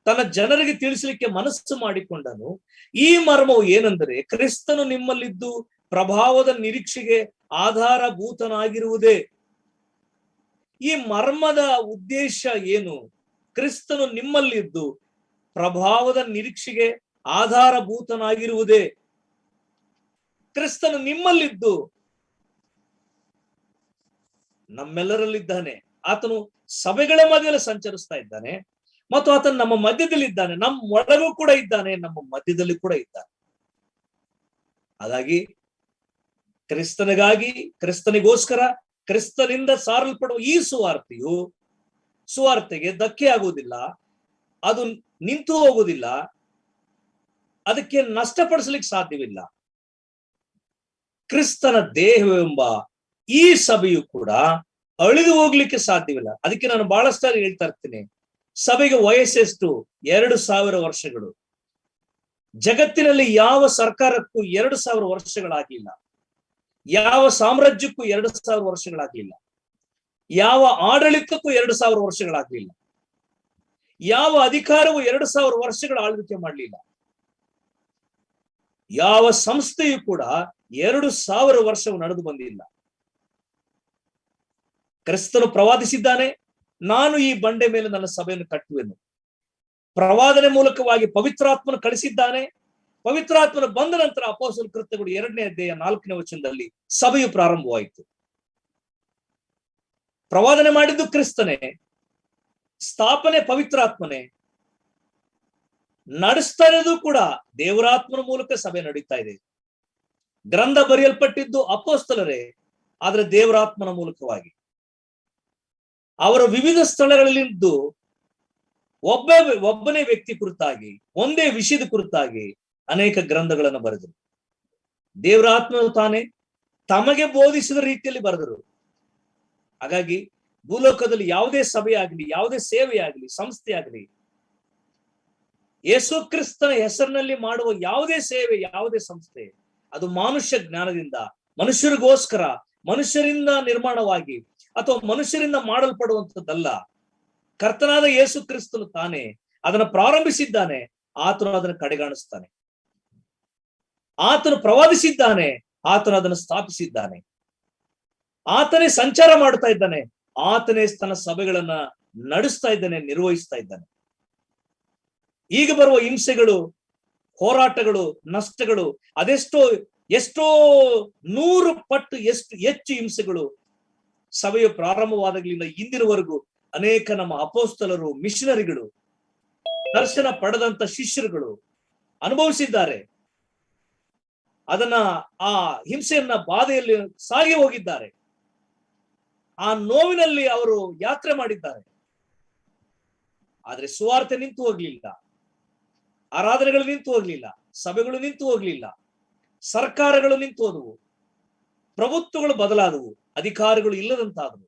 ತನ್ನ ಜನರಿಗೆ ತಿಳಿಸಲಿಕ್ಕೆ ಮನಸ್ಸು ಮಾಡಿಕೊಂಡನು. ಈ ಮರ್ಮವು ಏನೆಂದರೆ, ಕ್ರಿಸ್ತನು ನಿಮ್ಮಲ್ಲಿದ್ದು ಪ್ರಭಾವದ ನಿರೀಕ್ಷೆಗೆ ಆಧಾರಭೂತನಾಗಿರುವುದೇ. ಈ ಮರ್ಮದ ಉದ್ದೇಶ ಏನು? ಕ್ರಿಸ್ತನು ನಿಮ್ಮಲ್ಲಿದ್ದು ಪ್ರಭಾವದ ನಿರೀಕ್ಷೆಗೆ ಆಧಾರಭೂತನಾಗಿರುವುದೇ. ಕ್ರಿಸ್ತನು ನಿಮ್ಮಲ್ಲಿದ್ದು ನಮ್ಮೆಲ್ಲರಲ್ಲಿದ್ದಾನೆ. ಆತನು ಸಭೆಗಳ ಮಧ್ಯದಲ್ಲಿ ಸಂಚರಿಸ್ತಾ ಇದ್ದಾನೆ ಮತ್ತು ಆತನು ನಮ್ಮ ಮಧ್ಯದಲ್ಲಿದ್ದಾನೆ. ನಮ್ಮ ಒಳಗೂ ಕೂಡ ಇದ್ದಾನೆ, ನಮ್ಮ ಮಧ್ಯದಲ್ಲಿ ಕೂಡ ಇದ್ದಾನೆ. ಹಾಗಾಗಿ ಕ್ರಿಸ್ತನಿಗಾಗಿ, ಕ್ರಿಸ್ತನಿಗೋಸ್ಕರ, ಕ್ರಿಸ್ತನಿಂದ ಸಾರಲ್ಪಡುವ ಈ ಸುವಾರ್ತೆಗೆ ಧಕ್ಕೆ ಆಗುವುದಿಲ್ಲ, ಅದು ನಿಂತು ಹೋಗುವುದಿಲ್ಲ, ಅದಕ್ಕೆ ನಷ್ಟಪಡಿಸಲಿಕ್ಕೆ ಸಾಧ್ಯವಿಲ್ಲ. ಕ್ರಿಸ್ತನ ದೇಹವೆಂಬ ಈ ಸಭೆಯು ಕೂಡ ಅಳಿದು ಹೋಗ್ಲಿಕ್ಕೆ ಸಾಧ್ಯವಿಲ್ಲ. ಅದಕ್ಕೆ ನಾನು ಬಹಳಷ್ಟು ಹೇಳ್ತಾ ಇರ್ತೀನಿ, ಸಭೆಗೆ ವಯಸ್ಸೆಷ್ಟು? 2000 ವರ್ಷಗಳು. ಜಗತ್ತಿನಲ್ಲಿ ಯಾವ ಸರ್ಕಾರಕ್ಕೂ 2000 ವರ್ಷಗಳಾಗ್ಲಿಲ್ಲ, ಯಾವ ಸಾಮ್ರಾಜ್ಯಕ್ಕೂ 2000 ವರ್ಷಗಳಾಗ್ಲಿಲ್ಲ, ಯಾವ ಆಡಳಿತಕ್ಕೂ 2000 ವರ್ಷಗಳಾಗ್ಲಿಲ್ಲ, ಯಾವ ಅಧಿಕಾರವೂ 2000 ವರ್ಷಗಳ ಆಳ್ವಿಕೆ ಮಾಡಲಿಲ್ಲ, ಯಾವ ಸಂಸ್ಥೆಯು ಕೂಡ 2000 ವರ್ಷವು ನಡೆದು ಬಂದಿಲ್ಲ. ಕ್ರಿಸ್ತನು ಪ್ರವಾದಿಸಿದ್ದಾನೆ, ನಾನು ಈ ಬಂಡೆ ಮೇಲೆ ನನ್ನ ಸಭೆಯನ್ನು ಕಟ್ಟುವೆನು. ಪ್ರವಾದನೆ ಮೂಲಕವಾಗಿ ಪವಿತ್ರಾತ್ಮನ ಕಳಿಸಿದ್ದಾನೆ. ಪವಿತ್ರಾತ್ಮನ ಬಂದ ನಂತರ ಅಪೊಸ್ತಲರ ಕೃತ್ಯಗಳು 2ನೇ ಅಧ್ಯಾಯ 4ನೇ ವಚನದಲ್ಲಿ ಸಭೆಯು ಪ್ರಾರಂಭವಾಯಿತು. ಪ್ರವಾದನೆ ಮಾಡಿದ್ದು ಕ್ರಿಸ್ತನೇ, ಸ್ಥಾಪನೆ ಪವಿತ್ರಾತ್ಮನೇ, ನಡೆಸ್ತಾ ಇರೋದು ಕೂಡ ದೇವರಾತ್ಮನ ಮೂಲಕ ಸಭೆ ನಡೀತಾ ಇದೆ. ಗ್ರಂಥ ಬರೆಯಲ್ಪಟ್ಟಿದ್ದು ಅಪೊಸ್ತಲರೇ, ಆದ್ರೆ ದೇವರಾತ್ಮನ ಮೂಲಕವಾಗಿ. ಅವರ ವಿವಿಧ ಸ್ಥಳಗಳಲ್ಲಿದ್ದು ಒಬ್ಬನೇ ವ್ಯಕ್ತಿ ಕುರಿತಾಗಿ, ಒಂದೇ ವಿಷಯದ ಕುರಿತಾಗಿ ಅನೇಕ ಗ್ರಂಥಗಳನ್ನು ಬರೆದರು. ದೇವರಾತ್ಮನು ತಾನೇ ತಮಗೆ ಬೋಧಿಸಿದ ರೀತಿಯಲ್ಲಿ ಬರೆದರು. ಹಾಗಾಗಿ ಭೂಲೋಕದಲ್ಲಿ ಯಾವುದೇ ಸಭೆಯಾಗಲಿ, ಯಾವುದೇ ಸೇವೆಯಾಗಲಿ, ಸಂಸ್ಥೆಯಾಗಲಿ, ಯೇಸು ಕ್ರಿಸ್ತನ ಹೆಸರಿನಲ್ಲಿ ಮಾಡುವ ಯಾವುದೇ ಸೇವೆ, ಯಾವುದೇ ಸಂಸ್ಥೆ, ಅದು ಮನುಷ್ಯ ಜ್ಞಾನದಿಂದ, ಮನುಷ್ಯರಿಗೋಸ್ಕರ, ಮನುಷ್ಯರಿಂದ ನಿರ್ಮಾಣವಾಗಿ ಅಥವಾ ಮನುಷ್ಯರಿಂದ ಮಾಡಲ್ಪಡುವಂಥದ್ದಲ್ಲ. ಕರ್ತನಾದ ಯೇಸು ಕ್ರಿಸ್ತನು ತಾನೇ ಅದನ್ನು ಪ್ರಾರಂಭಿಸಿದ್ದಾನೆ, ಆತನು ಅದನ್ನು ಕಡೆಗಾಣಿಸ್ತಾನೆ. ಆತನು ಪ್ರವಾದಿಸಿದ್ದಾನೆ, ಆತನು ಅದನ್ನು ಸ್ಥಾಪಿಸಿದ್ದಾನೆ. ಆತನೇ ಸಂಚಾರ ಮಾಡ್ತಾ ಇದ್ದಾನೆ, ಆತನೇ ತನ್ನ ಸಭೆಗಳನ್ನ ನಡೆಸ್ತಾ ಇದ್ದಾನೆ, ನಿರ್ವಹಿಸ್ತಾ ಇದ್ದಾನೆ. ಈಗ ಬರುವ ಹಿಂಸೆಗಳು, ಹೋರಾಟಗಳು, ನಷ್ಟಗಳು ಎಷ್ಟೋ 100 ಪಟ್ಟು ಹೆಚ್ಚು ಹಿಂಸೆಗಳು ಸಭೆಯು ಪ್ರಾರಂಭವಾದಾಗಲಿಂದ ಇಂದಿನವರೆಗೂ ಅನೇಕ ನಮ್ಮ ಅಪೊಸ್ತಲರು, ಮಿಷನರಿಗಳು, ದರ್ಶನ ಪಡೆದಂತ ಶಿಷ್ಯರುಗಳು ಅನುಭವಿಸಿದ್ದಾರೆ. ಅದನ್ನ, ಆ ಹಿಂಸೆಯನ್ನ, ಬಾಧೆಯಲ್ಲಿ ಸಾಗಿ ಹೋಗಿದ್ದಾರೆ. ಆ ನೋವಿನಲ್ಲಿ ಅವರು ಯಾತ್ರೆ ಮಾಡಿದ್ದಾರೆ. ಆದ್ರೆ ಸುವಾರ್ತೆ ನಿಂತು ಹೋಗ್ಲಿಲ್ಲ, ಆರಾಧನೆಗಳು ನಿಂತು ಹೋಗ್ಲಿಲ್ಲ, ಸಭೆಗಳು ನಿಂತು ಹೋಗ್ಲಿಲ್ಲ, ಸರ್ಕಾರಗಳು ನಿಂತು ಹೋದವು, ಪ್ರಭುತ್ವಗಳು ಬದಲಾದವು, ಅಧಿಕಾರಿಗಳು ಇಲ್ಲದಂತಾದವು,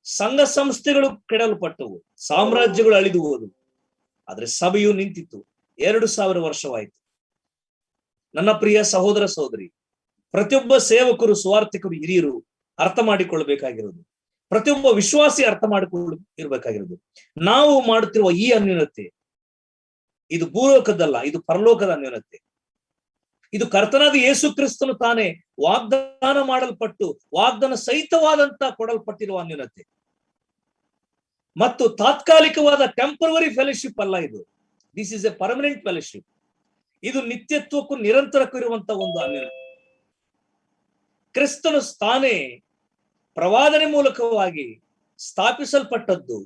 ಸಂಘ ಸಂಸ್ಥೆಗಳು ಕೆಡಲ್ಪಟ್ಟವು, ಸಾಮ್ರಾಜ್ಯಗಳು ಅಳಿದು ಹೋದವು. ಆದ್ರೆ ಸಭೆಯು ನಿಂತಿತ್ತು. 2000 ವರ್ಷವಾಯಿತು. ನನ್ನ ಪ್ರಿಯ ಸಹೋದರ ಸಹೋದರಿ, ಪ್ರತಿಯೊಬ್ಬ ಸೇವಕರು, ಸುವಾರ್ತಿಕರು, ಹಿರಿಯರು ಅರ್ಥ ಮಾಡಿಕೊಳ್ಳಬೇಕಾಗಿರೋದು, ಪ್ರತಿಯೊಬ್ಬ ವಿಶ್ವಾಸಿ ಅರ್ಥ ಇರಬೇಕಾಗಿರೋದು, ನಾವು ಮಾಡುತ್ತಿರುವ ಈ ಅನ್ಯೋನ್ಯತೆ ಇದು ಭೂಲೋಕದಲ್ಲ, ಇದು ಪರಲೋಕದ ಅನ್ಯೋನ್ಯತೆ. ಇದು ಕರ್ತನಾದ ಯೇಸು ಕ್ರಿಸ್ತನು ತಾನೇ ವಾಗ್ದಾನ ಮಾಡಲ್ಪಟ್ಟು, ವಾಗ್ದಾನ ಸಹಿತವಾದಂತ ಕೊಡಲ್ಪಟ್ಟಿರುವ ಅನ್ಯೋನ್ಯತೆ. ಮತ್ತು ತಾತ್ಕಾಲಿಕವಾದ ಟೆಂಪರರಿ ಫೆಲೋಶಿಪ್ ಅಲ್ಲ ಇದು. This is A permanent fellowship. ಇದು ನಿತ್ಯತ್ವಕ್ಕೂ ನಿರಂತರಕ್ಕೂ ಇರುವಂತಹ ಒಂದು ಅನ್ಯೋನ್ಯತೆ. ಕ್ರಿಸ್ತನು ತಾನೇ ಪ್ರವಾದನೆ ಮೂಲಕವಾಗಿ ಸ್ಥಾಪಿಸಲ್ಪಟ್ಟದ್ದು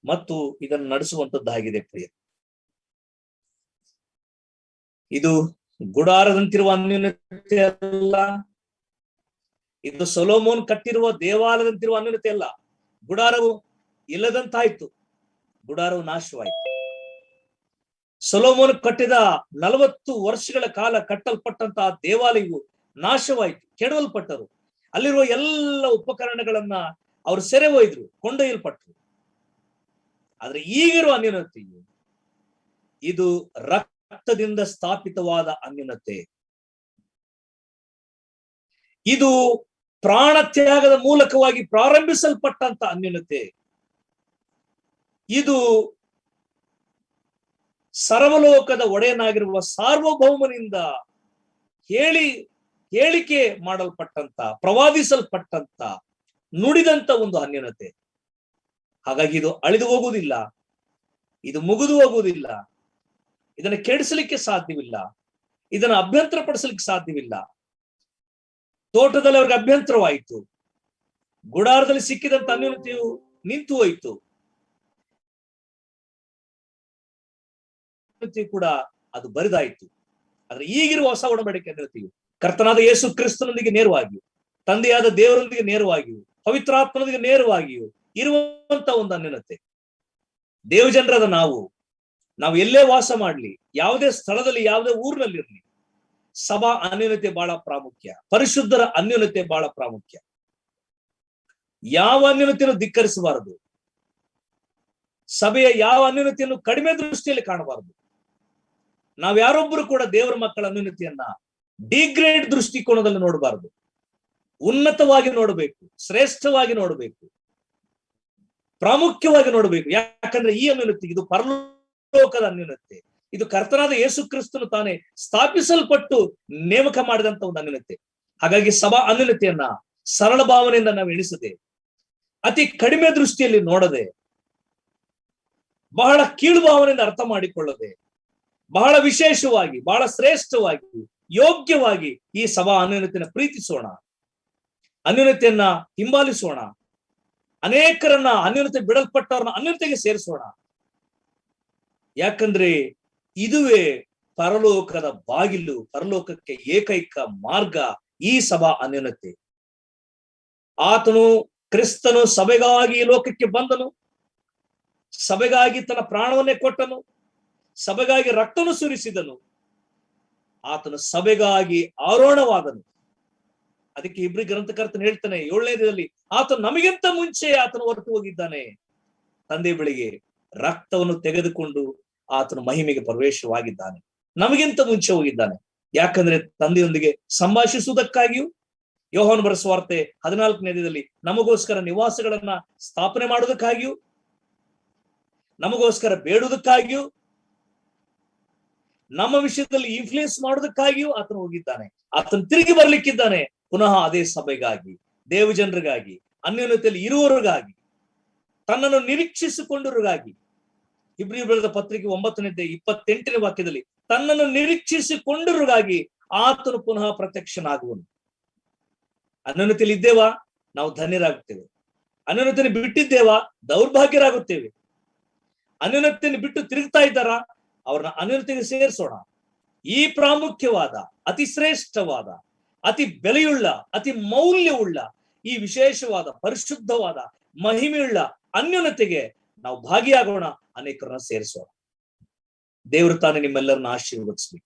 ಮತ್ತು ಇದನ್ನು ನಡೆಸುವಂತದ್ದಾಗಿದೆ ಪ್ರಿಯ. ಇದು ಗುಡಾರದಂತಿರುವ ಅನ್ಯೋನ್ಯತೆ ಅಲ್ಲ, ಇದು ಸೊಲೊಮೋನ್ ಕಟ್ಟಿರುವ ದೇವಾಲಯದಂತಿರುವ ಅನ್ಯೋನ್ಯತೆ ಅಲ್ಲ. ಗುಡಾರವು ಇಲ್ಲದಂತಾಯ್ತು, ಗುಡಾರವು ನಾಶವಾಯಿತು. ಸೊಲೊಮೋನ್ ಕಟ್ಟಿದ 40 ವರ್ಷಗಳ ಕಾಲ ಕಟ್ಟಲ್ಪಟ್ಟಂತಹ ದೇವಾಲಯವು ನಾಶವಾಯಿತು, ಕೆಡವಲ್ಪಟ್ಟರು. ಅಲ್ಲಿರುವ ಎಲ್ಲ ಉಪಕರಣಗಳನ್ನ ಅವರು ಸೆರೆ ಒಯ್ದ್ರು, ಕೊಂಡೊಯ್ಯಲ್ಪಟ್ಟರು. ಆದ್ರೆ ಈಗಿರುವ ಅನ್ಯೋನ್ಯತೆಯು ಇದು ರಕ್ತದಿಂದ ಸ್ಥಾಪಿತವಾದ ಅನ್ಯೋನ್ಯತೆ. ಇದು ಪ್ರಾಣ ತ್ಯಾಗದ ಮೂಲಕವಾಗಿ ಪ್ರಾರಂಭಿಸಲ್ಪಟ್ಟಂತ ಅನ್ಯೋನ್ಯತೆ. ಇದು ಸರ್ವಲೋಕದ ಒಡೆಯನಾಗಿರುವ ಸಾರ್ವಭೌಮನಿಂದ ಹೇಳಿಕೆ ಮಾಡಲ್ಪಟ್ಟಂತ, ಪ್ರವಾದಿಸಲ್ಪಟ್ಟಂತ, ನುಡಿದಂತ ಒಂದು ಅನ್ಯೋನ್ಯತೆ. ಹಾಗಾಗಿ ಇದು ಅಳಿದು ಹೋಗುವುದಿಲ್ಲ, ಇದು ಮುಗಿದು ಹೋಗುವುದಿಲ್ಲ, ಇದನ್ನು ಕೆಡಿಸಲಿಕ್ಕೆ ಸಾಧ್ಯವಿಲ್ಲ, ಇದನ್ನು ಅಭ್ಯಂತರ ಪಡಿಸಲಿಕ್ಕೆ ಸಾಧ್ಯವಿಲ್ಲ. ತೋಟದಲ್ಲಿ ಅವ್ರಿಗೆ ಅಭ್ಯಂತರವಾಯಿತು, ಗುಡಾರದಲ್ಲಿ ಸಿಕ್ಕಿದಂತ ಅನ್ಯೋನ್ಯತೆಯು ನಿಂತು ಹೋಯಿತು, ಕೂಡ ಅದು ಬರಿದಾಯಿತು. ಆದ್ರೆ ಈಗಿರುವ ಹೊಸ ಒಡಂಬಡಿಕೆ ಅನ್ಯೋನ್ಯತೆಯು ಕರ್ತನಾದ ಯೇಸು ಕ್ರಿಸ್ತನೊಂದಿಗೆ ನೇರವಾಗಿಯೂ, ತಂದೆಯಾದ ದೇವರೊಂದಿಗೆ ನೇರವಾಗಿಯೂ, ಪವಿತ್ರಾತ್ಮನೊಂದಿಗೆ ನೇರವಾಗಿಯೂ ಇರುವಂತ ಒಂದು ಅನ್ಯೋನ್ಯತೆ. ದೇವಜನರಾದ ನಾವು ಎಲ್ಲೇ ವಾಸ ಮಾಡ್ಲಿ, ಯಾವುದೇ ಸ್ಥಳದಲ್ಲಿ, ಯಾವುದೇ ಊರಿನಲ್ಲಿರ್ಲಿ, ಸಭಾ ಅನ್ಯೋನ್ಯತೆ ಬಹಳ ಪ್ರಾಮುಖ್ಯ. ಪರಿಶುದ್ಧರ ಅನ್ಯೋನ್ಯತೆ ಬಹಳ ಪ್ರಾಮುಖ್ಯ. ಯಾವ ಅನ್ಯೋನ್ಯತೆಯನ್ನು ಧಿಕ್ಕರಿಸಬಾರದು. ಸಭೆಯ ಯಾವ ಅನ್ಯೋನ್ಯತೆಯನ್ನು ಕಡಿಮೆ ದೃಷ್ಟಿಯಲ್ಲಿ ಕಾಣಬಾರದು. ನಾವ್ಯಾರೊಬ್ಬರು ಕೂಡ ದೇವರ ಮಕ್ಕಳ ಅನ್ಯೋನ್ಯತೆಯನ್ನ ಡಿಗ್ರೇಡ್ ದೃಷ್ಟಿಕೋನದಲ್ಲಿ ನೋಡಬಾರದು. ಉನ್ನತವಾಗಿ ನೋಡಬೇಕು, ಶ್ರೇಷ್ಠವಾಗಿ ನೋಡಬೇಕು, ಪ್ರಾಮುಖ್ಯವಾಗಿ ನೋಡಬೇಕು. ಯಾಕಂದ್ರೆ ಈ ಅನ್ಯೋನ್ಯತೆ ಇದು ಪರಲೋಕದ ಅನ್ಯೋನ್ಯತೆ. ಇದು ಕರ್ತನಾದ ಯೇಸು ಕ್ರಿಸ್ತನು ತಾನೇ ಸ್ಥಾಪಿಸಲ್ಪಟ್ಟು ನೇಮಕ ಮಾಡಿದಂತ ಒಂದು ಅನ್ಯೋನ್ಯತೆ. ಹಾಗಾಗಿ ಸಭಾ ಅನ್ಯೋನ್ಯತೆಯನ್ನ ಸರಳ ಭಾವನೆಯಿಂದ ನಾವು ಎಣಿಸದೆ, ಅತಿ ಕಡಿಮೆ ದೃಷ್ಟಿಯಲ್ಲಿ ನೋಡದೆ, ಬಹಳ ಕೀಳು ಭಾವನೆಯಿಂದ ಅರ್ಥ ಮಾಡಿಕೊಳ್ಳದೆ, ಬಹಳ ವಿಶೇಷವಾಗಿ, ಬಹಳ ಶ್ರೇಷ್ಠವಾಗಿ, ಯೋಗ್ಯವಾಗಿ ಈ ಸಭಾ ಅನ್ಯೋನ್ಯತೆಯನ್ನು ಪ್ರೀತಿಸೋಣ, ಅನ್ಯೋನ್ಯತೆಯನ್ನ ಹಿಂಬಾಲಿಸೋಣ, ಅನೇಕರನ್ನ ಅನ್ಯೋನ್ಯತೆ ಬಿಡಲ್ಪಟ್ಟವ್ರನ್ನ ಅನ್ಯೋನ್ಯತೆಗೆ ಸೇರಿಸೋಣ. ಯಾಕಂದ್ರೆ ಇದುವೇ ಪರಲೋಕದ ಬಾಗಿಲು, ಪರಲೋಕಕ್ಕೆ ಏಕೈಕ ಮಾರ್ಗ ಈ ಸಭಾ ಅನ್ಯೋನ್ಯತೆ. ಆತನು ಕ್ರಿಸ್ತನು ಸಭೆಗಾಗಿ ಈ ಲೋಕಕ್ಕೆ ಬಂದನು, ಸಭೆಗಾಗಿ ತನ್ನ ಪ್ರಾಣವನ್ನೇ ಕೊಟ್ಟನು, ಸಭೆಗಾಗಿ ರಕ್ತವನ್ನು ಸುರಿಸಿದನು, ಆತನು ಸಭೆಗಾಗಿ ಆರೋಹಣವಾದನು. ಅದಕ್ಕೆ ಇಬ್ರಿ ಗ್ರಂಥಕರ್ತನು ಹೇಳ್ತಾನೆ 7ನೇದಲ್ಲಿ, ಆತನು ನಮಗಿಂತ ಮುಂಚೆ ಆತನು ಹೊರಟು ಹೋಗಿದ್ದಾನೆ ತಂದೆ ಬಳಿಗೆ, ರಕ್ತವನ್ನು ತೆಗೆದುಕೊಂಡು ಆತನು ಮಹಿಮೆಗೆ ಪ್ರವೇಶವಾಗಿದ್ದಾನೆ. ನಮಗಿಂತ ಮುಂಚೆ ಹೋಗಿದ್ದಾನೆ. ಯಾಕಂದ್ರೆ ತಂದೆಯೊಂದಿಗೆ ಸಂಭಾಷಿಸುವುದಕ್ಕಾಗಿಯೂ, ಯೋಹಾನ ಬರೆಸುವಾರ್ತೆ 14ನೇದಲ್ಲಿ ನಮಗೋಸ್ಕರ ನಿವಾಸಗಳನ್ನ ಸ್ಥಾಪನೆ ಮಾಡುವುದಕ್ಕಾಗಿಯೂ, ನಮಗೋಸ್ಕರ ಬೇಡುವುದಕ್ಕಾಗಿಯೂ, ನಮ್ಮ ವಿಷಯದಲ್ಲಿ ಇನ್ಫ್ಲೂಯೆನ್ಸ್ ಮಾಡುವುದಕ್ಕಾಗಿಯೂ ಆತನು ಹೋಗಿದ್ದಾನೆ. ಆತನು ತಿರುಗಿ ಬರ್ಲಿಕ್ಕಿದ್ದಾನೆ ಪುನಃ ಅದೇ ಸಭೆಗಾಗಿ, ದೇವಜನರಿಗಾಗಿ, ಅನ್ಯೋನ್ಯತೆಯಲ್ಲಿ ಇರುವವರಿಗಾಗಿ, ತನ್ನನ್ನು ನಿರೀಕ್ಷಿಸಿಕೊಂಡಿರುವರಿಗಾಗಿ. ಇಬ್ರಿಯ ಬರೆದ ಪತ್ರಿಕೆ 9:28 ವಾಕ್ಯದಲ್ಲಿ ತನ್ನನ್ನು ನಿರೀಕ್ಷಿಸಿಕೊಂಡಿರುವರಿಗಾಗಿ ಆತನು ಪುನಃ ಪ್ರತ್ಯಕ್ಷನಾಗುವನು. ಅನ್ಯೋನ್ಯತೆಯಲ್ಲಿ ಇದ್ದೇವಾ, ನಾವು ಧನ್ಯರಾಗುತ್ತೇವೆ. ಅನ್ಯೋನ್ಯತೆಯನ್ನು ಬಿಟ್ಟಿದ್ದೇವಾ, ದೌರ್ಭಾಗ್ಯರಾಗುತ್ತೇವೆ. ಅನ್ಯೋನ್ಯತೆಯನ್ನು ಬಿಟ್ಟು ತಿರುಗ್ತಾ ಇದ್ದಾರಾ, ಅವ್ರನ್ನ ಅನ್ಯೋನ್ಯತೆಗೆ ಸೇರಿಸೋಣ. ಈ ಪ್ರಾಮುಖ್ಯವಾದ, ಅತಿ ಶ್ರೇಷ್ಠವಾದ, ಅತಿ ಬೆಲೆಯುಳ್ಳ, ಅತಿ ಮೌಲ್ಯವುಳ್ಳ, ಈ ವಿಶೇಷವಾದ, ಪರಿಶುದ್ಧವಾದ, ಮಹಿಮೆಯುಳ್ಳ ಅನ್ಯೋನ್ಯತೆಗೆ ನಾವು ಭಾಗಿಯಾಗೋಣ, ಅನೇಕರನ್ನ ಸೇರಿಸೋಣ. ದೇವರು ತಾನೇ ನಿಮ್ಮೆಲ್ಲರನ್ನ ಆಶೀರ್ವದಿಸಲಿ.